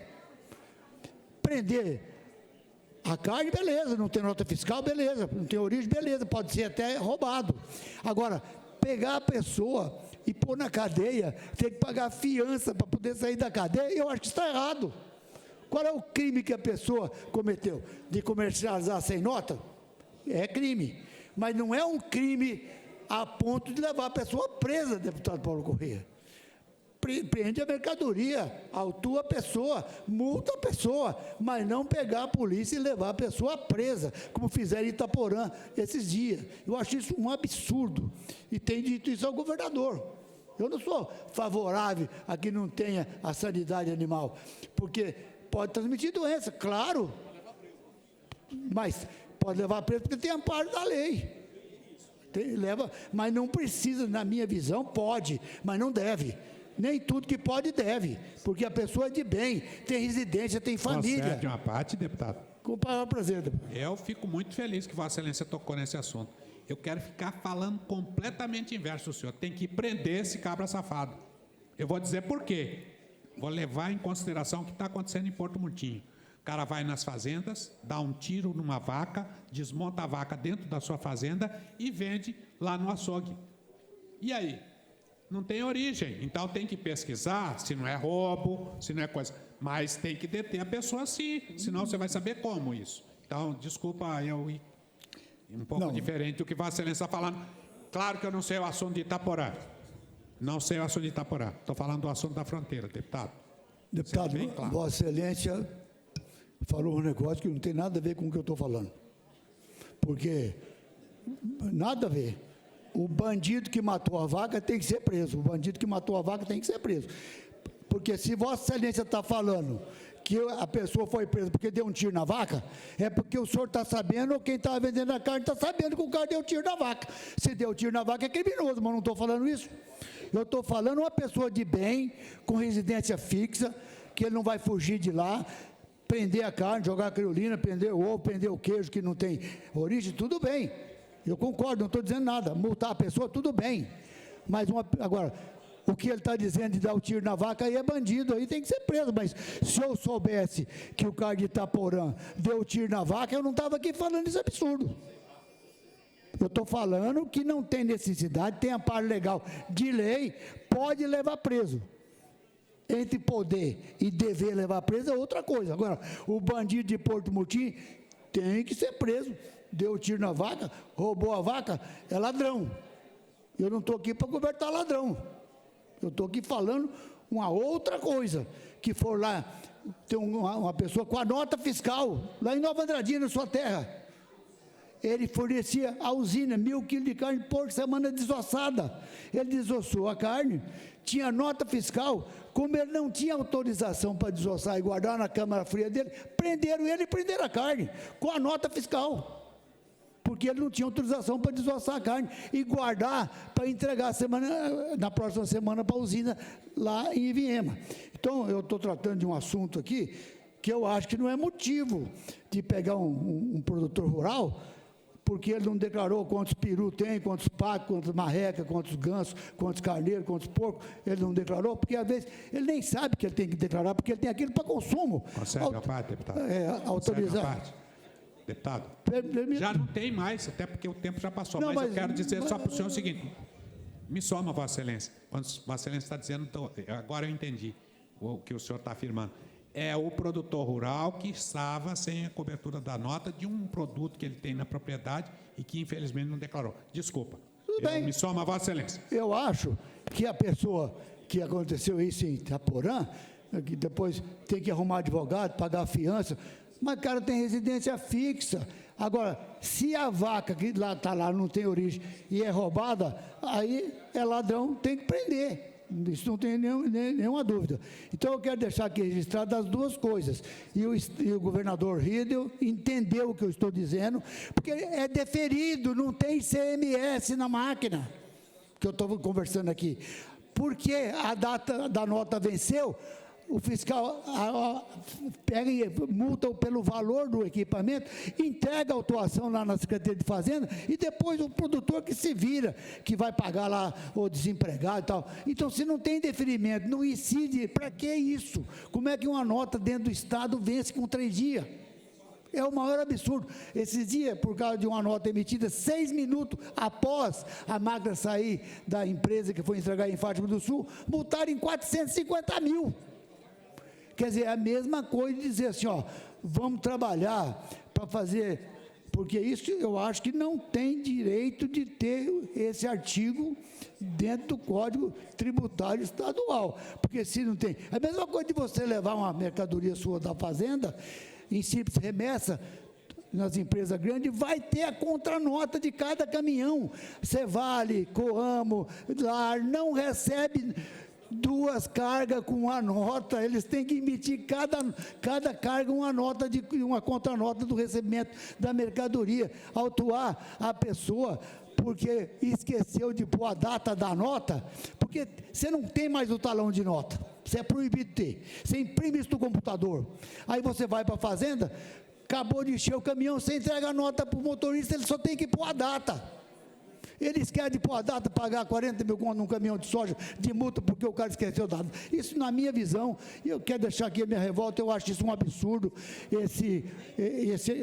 Prender a carne, beleza, não tem nota fiscal, beleza, não tem origem, beleza, pode ser até roubado. Agora, pegar a pessoa e pôr na cadeia, ter que pagar fiança para poder sair da cadeia, eu acho que está errado. Qual é o crime que a pessoa cometeu? De comercializar sem nota? É crime, mas não é um crime a ponto de levar a pessoa presa, deputado Paulo Corrêa. Prende a mercadoria, autua a pessoa, multa a pessoa, mas não pegar a polícia e levar a pessoa presa, como fizeram em Itaporã esses dias. Eu acho isso um absurdo, e tem dito isso ao governador. Eu não sou favorável a que não tenha a sanidade animal, porque pode transmitir doença, claro, mas pode levar preso porque tem amparo da lei. Leva, mas não precisa, na minha visão, pode, mas não deve. Nem tudo que pode deve, porque a pessoa é de bem, tem residência, tem família. Concede uma parte, deputado? Com o maior prazer, deputado. Eu fico muito feliz que Vossa Excelência tocou nesse assunto. Eu quero ficar falando completamente inverso do senhor. Tem que prender esse cabra safado. Eu vou dizer por quê. Vou levar em consideração o que está acontecendo em Porto Murtinho. O cara vai nas fazendas, dá um tiro numa vaca, desmonta a vaca dentro da sua fazenda e vende lá no açougue. E aí? Não tem origem. Então tem que pesquisar se não é roubo, se não é coisa. Mas tem que deter a pessoa sim, senão você vai saber como isso. Então, desculpa eu ir um pouco diferente do que Vossa Excelência está falando. Claro que eu não sei o assunto de Itaporã. Não sei o assunto de Itaporã. Estou falando do assunto da fronteira, deputado. Deputado, Bem claro. Vossa Excelência falou um negócio que não tem nada a ver com o que eu estou falando. Porque, nada a ver. O bandido que matou a vaca tem que ser preso. O bandido que matou a vaca tem que ser preso. Porque se Vossa Excelência está falando que a pessoa foi presa porque deu um tiro na vaca, é porque o senhor está sabendo, ou quem estava vendendo a carne está sabendo que o cara deu tiro na vaca. Se deu tiro na vaca é criminoso, mas não estou falando isso. Eu estou falando uma pessoa de bem, com residência fixa, que ele não vai fugir de lá, prender a carne, jogar a criolina, prender o ovo, prender o queijo que não tem origem, tudo bem. Eu concordo, não estou dizendo nada. Multar a pessoa, tudo bem. Mas agora, o que ele está dizendo de dar o tiro na vaca aí é bandido, aí tem que ser preso. Mas se eu soubesse que o cara de Itaporã deu o tiro na vaca, eu não estava aqui falando esse absurdo. Eu estou falando que não tem necessidade, tem amparo legal de lei, pode levar preso. Entre poder e dever levar preso é outra coisa. Agora, o bandido de Porto Murtinho tem que ser preso. Deu tiro na vaca, roubou a vaca, é ladrão. Eu não estou aqui para governar ladrão. Eu estou aqui falando uma outra coisa, que for lá, tem uma pessoa com a nota fiscal, lá em Nova Andradina, na sua terra. Ele fornecia a usina 1.000 quilos de carne por semana desossada. Ele desossou a carne, tinha nota fiscal, como ele não tinha autorização para desossar e guardar na câmara fria dele, prenderam ele e prenderam a carne, com a nota fiscal. Porque ele não tinha autorização para desossar a carne e guardar para entregar na próxima semana para a usina lá em Ivinhema. Então, eu estou tratando de um assunto aqui que eu acho que não é motivo de pegar um produtor rural, porque ele não declarou quantos peru tem, quantos pacos, quantos marrecas, quantos gansos, quantos carneiros, quantos porcos, ele não declarou, porque às vezes ele nem sabe que ele tem que declarar, porque ele tem aquilo para consumo. Consegue a parte, deputado? Autorizar. Deputado, já não tem mais, até porque o tempo já passou, mas eu quero dizer só para o senhor o seguinte, me soma, Vossa Excelência, quando Vossa Excelência está dizendo, então, agora eu entendi o que o senhor está afirmando, é o produtor rural que estava sem a cobertura da nota de um produto que ele tem na propriedade e que infelizmente não declarou. Desculpa. Tudo bem. Me soma, Vossa Excelência. Eu acho que a pessoa que aconteceu isso em Itaporã, que depois tem que arrumar advogado, pagar a fiança, mas o cara tem residência fixa. Agora, se a vaca que lá está lá não tem origem e é roubada, aí é ladrão, tem que prender. Isso não tem nenhuma dúvida. Então, eu quero deixar aqui registrado as duas coisas. E o governador Riedel entendeu o que eu estou dizendo, porque é deferido, não tem CMS na máquina, que eu estou conversando aqui. Porque a data da nota venceu, o fiscal pega e multa pelo valor do equipamento, entrega a autuação lá na Secretaria de Fazenda e depois o produtor que se vira, que vai pagar lá o desempregado e tal. Então, se não tem deferimento, não incide, para que isso? Como é que uma nota dentro do Estado vence com 3 dias? É o maior absurdo. Esses dias, por causa de uma nota emitida 6 minutos após a máquina sair da empresa que foi entregar em Fátima do Sul, multaram em 450 mil. Quer dizer, é a mesma coisa de dizer assim, ó, vamos trabalhar para fazer, porque isso eu acho que não tem direito de ter esse artigo dentro do Código Tributário Estadual, porque se não tem, é a mesma coisa de você levar uma mercadoria sua da fazenda, em simples remessa, nas empresas grandes, vai ter a contranota de cada caminhão, Cevale, Coamo, Lar, não recebe 2 cargas com uma nota, eles têm que emitir cada carga uma contranota do recebimento da mercadoria, autuar a pessoa porque esqueceu de pôr a data da nota, porque você não tem mais o talão de nota, você é proibido de ter, você imprime isso no computador, aí você vai para a fazenda, acabou de encher o caminhão, você entrega a nota para o motorista, ele só tem que pôr a data. Eles querem, pôr a data, pagar 40 mil conto num caminhão de soja de multa porque o cara esqueceu a data. Isso, na minha visão, e eu quero deixar aqui a minha revolta, eu acho isso um absurdo,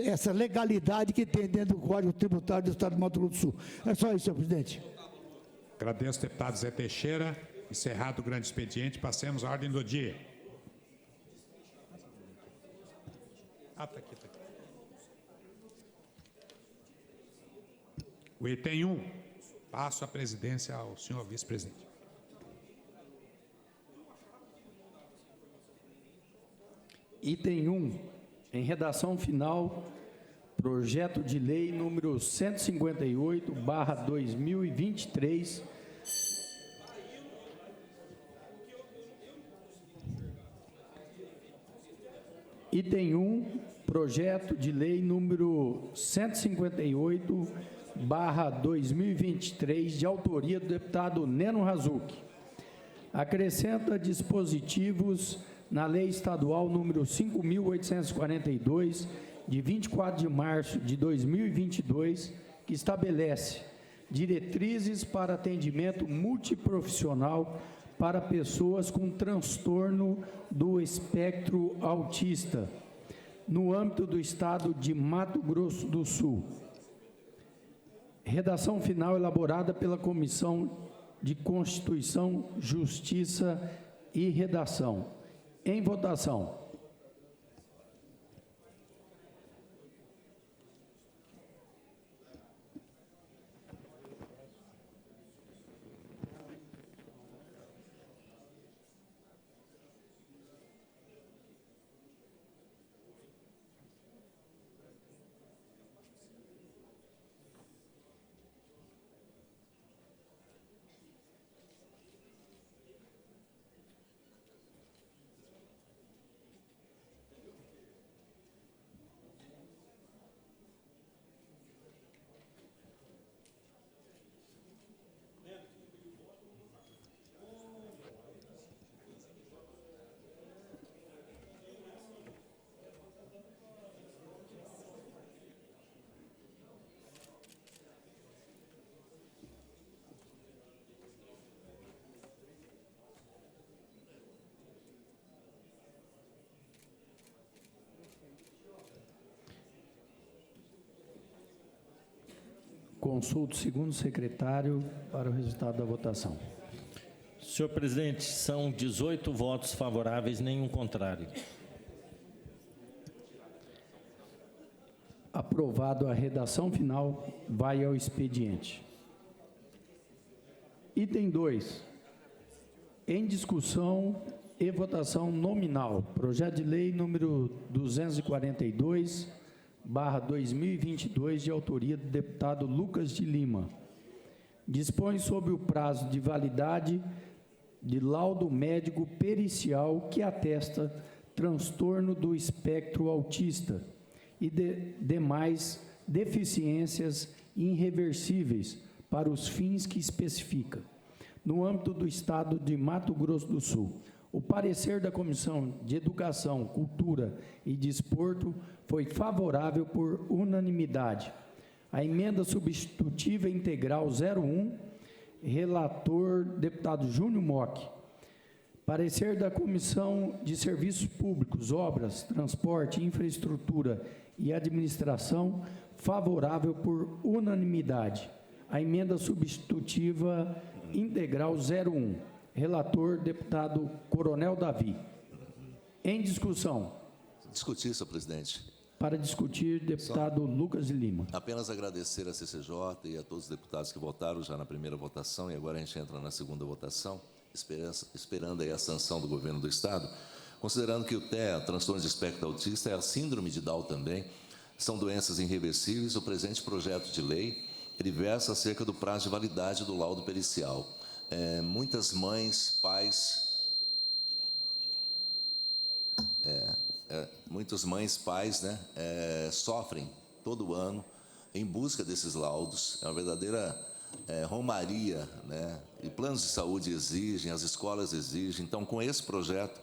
essa legalidade que tem dentro do Código Tributário do Estado do Mato Grosso do Sul. É só isso, senhor presidente. Agradeço, deputado Zé Teixeira. Encerrado o grande expediente, passemos à ordem do dia. Está aqui. O item 1, passo a presidência ao senhor vice-presidente. Item 1, em redação final, projeto de lei número 158/2023, item 1, projeto de lei número 158/2023, de autoria do deputado Neno Razuc. Acrescenta dispositivos na Lei Estadual número 5.842, de 24 de março de 2022, que estabelece diretrizes para atendimento multiprofissional para pessoas com transtorno do espectro autista, no âmbito do Estado de Mato Grosso do Sul. Redação final elaborada pela Comissão de Constituição, Justiça e Redação. Em votação. Consulto o segundo secretário para o resultado da votação. Senhor presidente, são 18 votos favoráveis, nenhum contrário. Aprovado a redação final, vai ao expediente. Item 2. Em discussão e votação nominal, projeto de lei número 242/2022, de autoria do deputado Lucas de Lima. Dispõe sobre o prazo de validade de laudo médico pericial que atesta transtorno do espectro autista e demais deficiências irreversíveis para os fins que especifica. No âmbito do Estado de Mato Grosso do Sul, o parecer da Comissão de Educação, Cultura e Desporto foi favorável por unanimidade. A emenda substitutiva integral 01, relator deputado Júnior Mock. Parecer da Comissão de Serviços Públicos, Obras, Transporte, Infraestrutura e Administração, favorável por unanimidade. A emenda substitutiva integral 01, relator deputado Coronel Davi. Em discussão. Discutir, senhor presidente. Para discutir, deputado Lucas de Lima. Apenas agradecer à CCJ e a todos os deputados que votaram já na primeira votação, e agora a gente entra na segunda votação, esperando aí a sanção do governo do Estado, considerando que o TEA, transtorno de espectro autista, é a síndrome de Down também, são doenças irreversíveis. O presente projeto de lei, ele versa acerca do prazo de validade do laudo pericial. Muitas mães, pais... muitas mães, pais, né, sofrem todo ano em busca desses laudos. É uma verdadeira romaria, né, e planos de saúde exigem, as escolas exigem. Então, com esse projeto,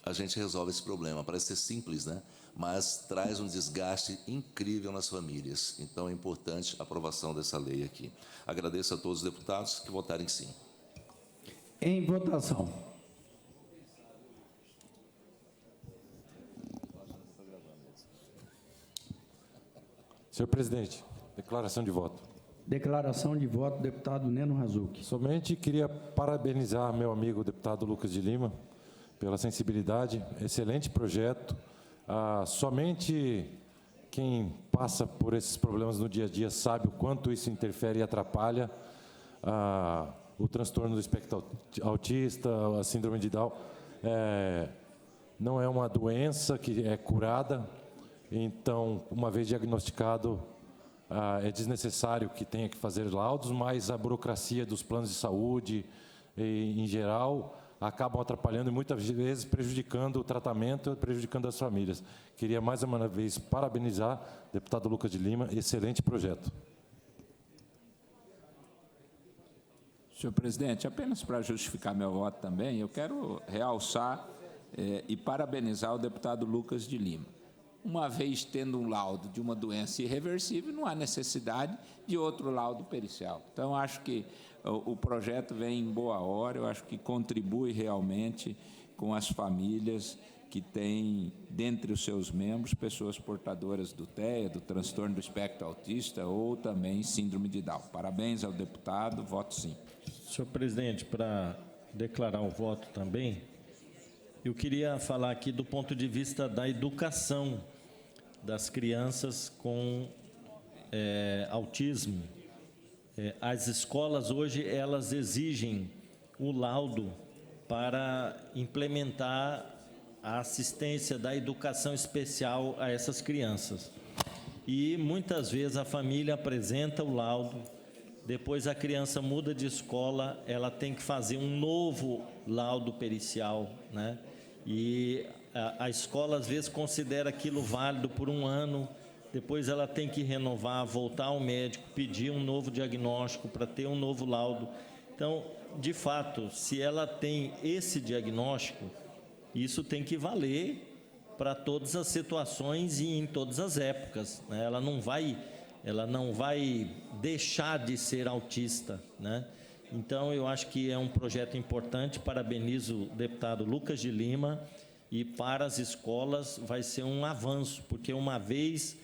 a gente resolve esse problema. Parece ser simples, né, mas traz um desgaste incrível nas famílias. Então, é importante a aprovação dessa lei aqui. Agradeço a todos os deputados que votarem sim. Em votação. Senhor presidente, declaração de voto. Declaração de voto, deputado Neno Razucchi. Somente queria parabenizar meu amigo deputado Lucas de Lima pela sensibilidade, excelente projeto. Somente quem passa por esses problemas no dia a dia sabe o quanto isso interfere e atrapalha o transtorno do espectro autista, a síndrome de Down. Não é uma doença que é curada, então, uma vez diagnosticado, é desnecessário que tenha que fazer laudos, mas a burocracia dos planos de saúde, em geral, acabam atrapalhando e muitas vezes prejudicando o tratamento, prejudicando as famílias. Queria mais uma vez parabenizar o deputado Lucas de Lima, excelente projeto. Senhor presidente, apenas para justificar meu voto também, eu quero realçar e parabenizar o deputado Lucas de Lima. Uma vez tendo um laudo de uma doença irreversível, não há necessidade de outro laudo pericial. Então, acho que o projeto vem em boa hora, eu acho que contribui realmente com as famílias que têm, dentre os seus membros, pessoas portadoras do TEA, do transtorno do espectro autista ou também síndrome de Down. Parabéns ao deputado, voto sim. Senhor presidente, para declarar o voto também, eu queria falar aqui do ponto de vista da educação das crianças com autismo. As escolas hoje, elas exigem o laudo para implementar a assistência da educação especial a essas crianças. E muitas vezes a família apresenta o laudo, depois a criança muda de escola, ela tem que fazer um novo laudo pericial, né? E a escola às vezes considera aquilo válido por um ano, depois ela tem que renovar, voltar ao médico, pedir um novo diagnóstico para ter um novo laudo. Então, de fato, se ela tem esse diagnóstico, isso tem que valer para todas as situações e em todas as épocas, né? Ela não vai deixar de ser autista, né? Então, eu acho que é um projeto importante, parabenizo o deputado Lucas de Lima, e para as escolas vai ser um avanço, porque uma vez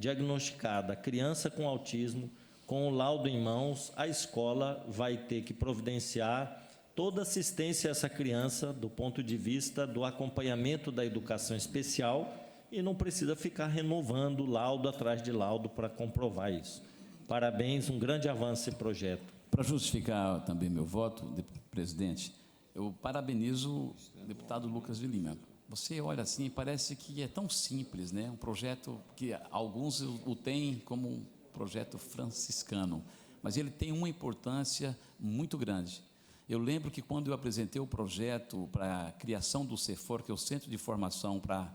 diagnosticada a criança com autismo, com o laudo em mãos, a escola vai ter que providenciar toda assistência a essa criança do ponto de vista do acompanhamento da educação especial e não precisa ficar renovando laudo atrás de laudo para comprovar isso. Parabéns, um grande avanço esse projeto. Para justificar também meu voto, presidente, eu parabenizo o deputado Lucas de Lima. Você olha assim e parece que é tão simples, né? Um projeto que alguns o têm como um projeto franciscano, mas ele tem uma importância muito grande. Eu lembro que quando eu apresentei o projeto para a criação do CEFOR, que é o Centro de Formação para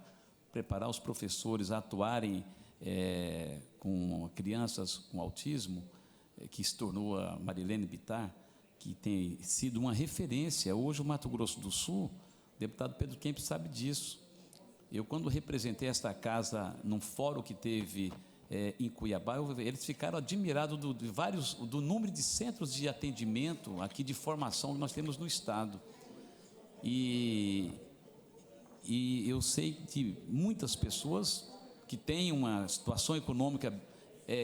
preparar os professores a atuarem com crianças com autismo, que se tornou a Marilene Bittar, que tem sido uma referência. Hoje, o Mato Grosso do Sul, o deputado Pedro Kempis sabe disso. Eu, quando representei esta casa num fórum que teve em Cuiabá, eles ficaram admirados do número de centros de atendimento aqui de formação que nós temos no Estado. E eu sei de muitas pessoas que têm uma situação econômica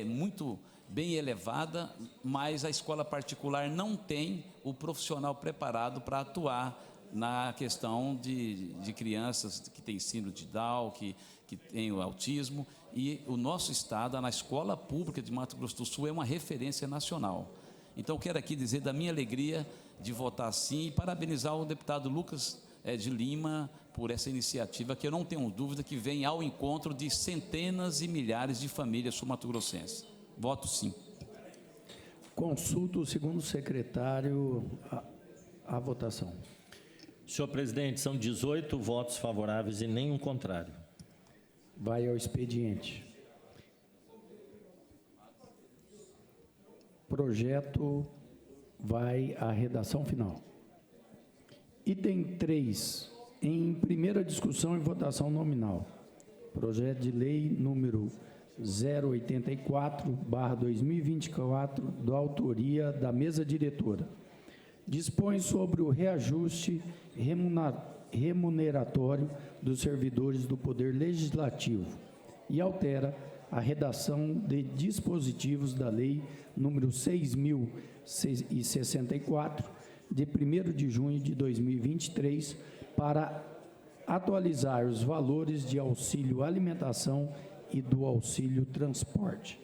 muito bem elevada, mas a escola particular não tem o profissional preparado para atuar na questão de crianças que têm síndrome de Down, que têm o autismo, e o nosso estado, na escola pública de Mato Grosso do Sul, é uma referência nacional. Então, eu quero aqui dizer da minha alegria de votar sim e parabenizar o deputado Lucas de Lima por essa iniciativa, que eu não tenho dúvida que vem ao encontro de centenas e milhares de famílias sul-mato-grossenses. Voto sim. Consulto o segundo secretário a votação. Senhor presidente, são 18 votos favoráveis e nenhum contrário. Vai ao expediente. Projeto vai à redação final. Item 3, em primeira discussão e votação nominal. Projeto de lei número 084/2024, da autoria da mesa diretora. Dispõe sobre o reajuste remuneratório dos servidores do Poder Legislativo e altera a redação de dispositivos da Lei número 6.064, de 1º de junho de 2023, para atualizar os valores de auxílio alimentação e do auxílio transporte.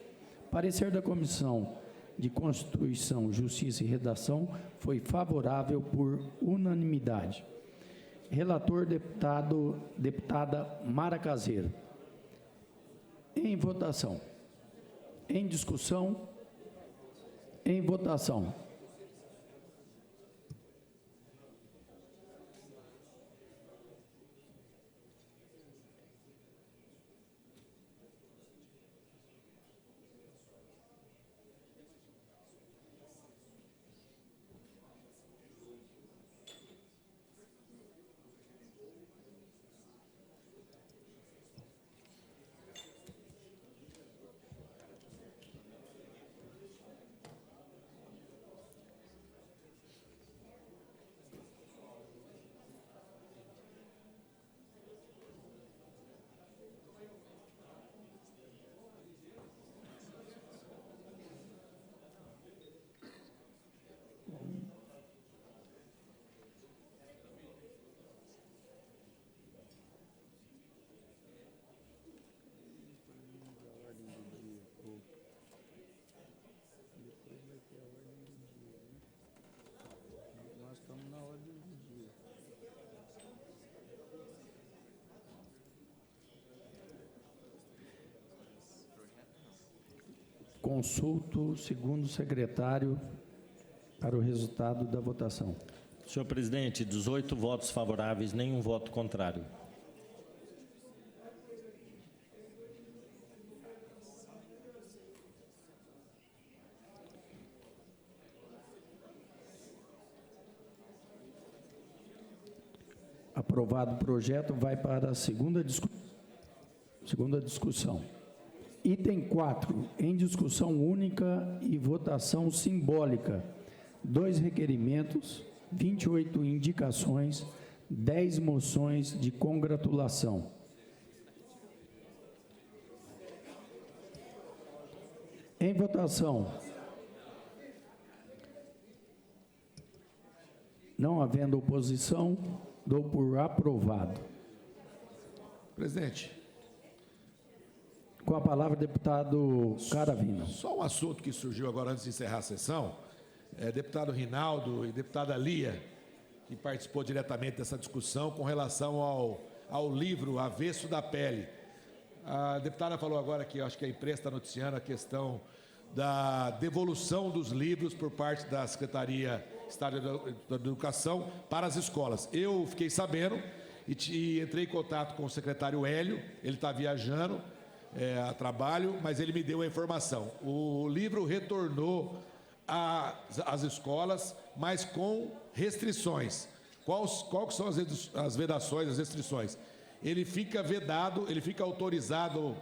Parecer da Comissão de Constituição, Justiça e Redação foi favorável por unanimidade. Relator, deputada Mara Caseiro. Em votação. Em discussão. Em votação. Consulto o segundo secretário para o resultado da votação. Senhor presidente, 18 votos favoráveis, nenhum voto contrário. Aprovado o projeto, vai para a segunda discussão. Item 4, em discussão única e votação simbólica. 2 requerimentos, 28 indicações, 10 moções de congratulação. Em votação. Não havendo oposição, dou por aprovado. Presidente. Com a palavra, deputado Caravina. Só um assunto que surgiu agora antes de encerrar a sessão. Deputado Rinaldo e deputada Lia, que participou diretamente dessa discussão com relação ao livro Avesso da Pele. A deputada falou agora que acho que a imprensa está noticiando a questão da devolução dos livros por parte da Secretaria de Estado da Educação para as escolas. Eu fiquei sabendo e entrei em contato com o secretário Hélio, ele está viajando a trabalho, mas ele me deu a informação. O livro retornou às escolas, mas com restrições. Quais são as vedações, as restrições? Ele fica vedado, ele fica autorizado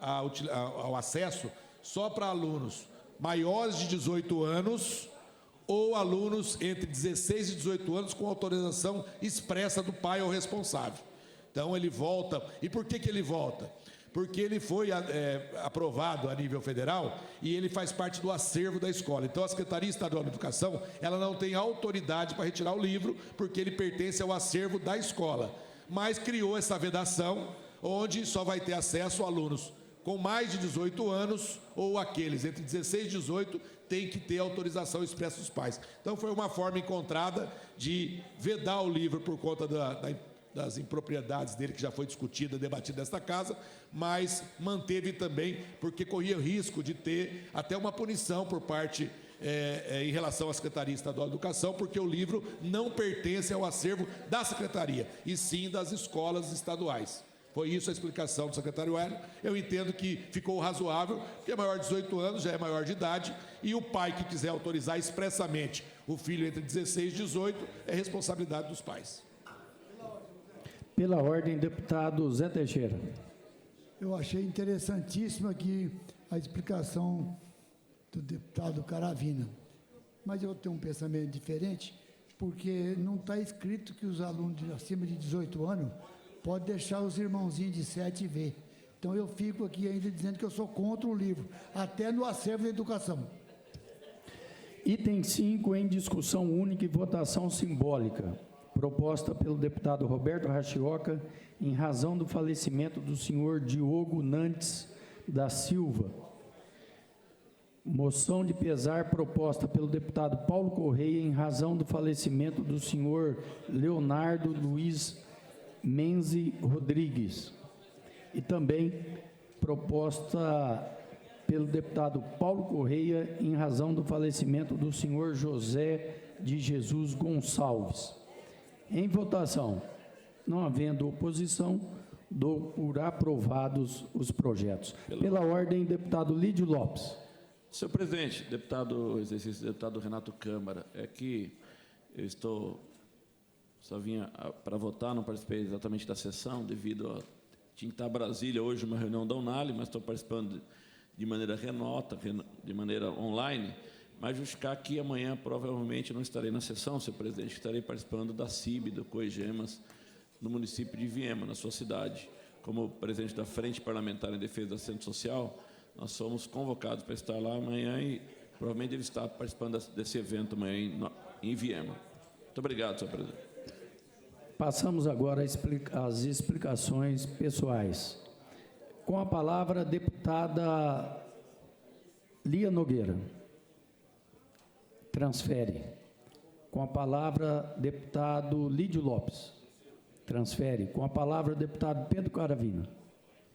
ao acesso só para alunos maiores de 18 anos ou alunos entre 16 e 18 anos com autorização expressa do pai ou responsável. Então ele volta. E por que ele volta? Porque ele foi aprovado a nível federal e ele faz parte do acervo da escola. Então, a Secretaria Estadual de Educação, ela não tem autoridade para retirar o livro, porque ele pertence ao acervo da escola. Mas criou essa vedação, onde só vai ter acesso a alunos com mais de 18 anos ou aqueles entre 16 e 18 tem que ter autorização expressa dos pais. Então, foi uma forma encontrada de vedar o livro por conta das impropriedades dele, que já foi discutida, debatida nesta casa, mas manteve também, porque corria risco de ter até uma punição por parte, em relação à Secretaria Estadual de Educação, porque o livro não pertence ao acervo da Secretaria, e sim das escolas estaduais. Foi isso a explicação do secretário Hélio. Eu entendo que ficou razoável, porque é maior de 18 anos, já é maior de idade, e o pai que quiser autorizar expressamente o filho entre 16 e 18, é responsabilidade dos pais. Pela ordem, deputado Zé Teixeira. Eu achei interessantíssima aqui a explicação do deputado Caravina. Mas eu tenho um pensamento diferente, porque não está escrito que os alunos acima de 18 anos podem deixar os irmãozinhos de 7 ver. Então, eu fico aqui ainda dizendo que eu sou contra o livro, até no acervo da educação. Item 5, em discussão única e votação simbólica, proposta pelo deputado Roberto Rachioca, em razão do falecimento do senhor Diogo Nantes da Silva. Moção de pesar proposta pelo deputado Paulo Correia, em razão do falecimento do senhor Leonardo Luiz Menzi Rodrigues. E também proposta pelo deputado Paulo Correia, em razão do falecimento do senhor José de Jesus Gonçalves. Em votação, não havendo oposição, dou por aprovados os projetos. Pela ordem, deputado Lídio Lopes. Senhor presidente, deputado Renato Câmara, é que eu só vinha para votar, não participei exatamente da sessão, devido a tinha que estar em Brasília hoje, uma reunião da Unali, mas estou participando de maneira remota, de maneira online, mas justificar que amanhã provavelmente não estarei na sessão, senhor presidente, estarei participando da CIB, do COEGEMAS, no município de Viema, na sua cidade. Como presidente da Frente Parlamentar em Defesa da Assistência Social, nós somos convocados para estar lá amanhã e provavelmente devo estar participando desse evento amanhã em Viema. Muito obrigado, senhor presidente. Passamos agora às explicações pessoais. Com a palavra, a deputada Lia Nogueira. Transfere. Com a palavra, deputado Lídio Lopes. Transfere. Com a palavra, deputado Pedro Caravina.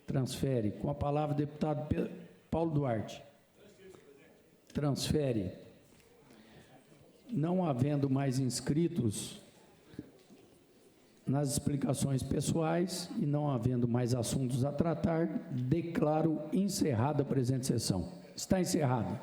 Transfere. Com a palavra, deputado Paulo Duarte. Transfere. Não havendo mais inscritos nas explicações pessoais e não havendo mais assuntos a tratar, declaro encerrada a presente sessão. Está encerrada.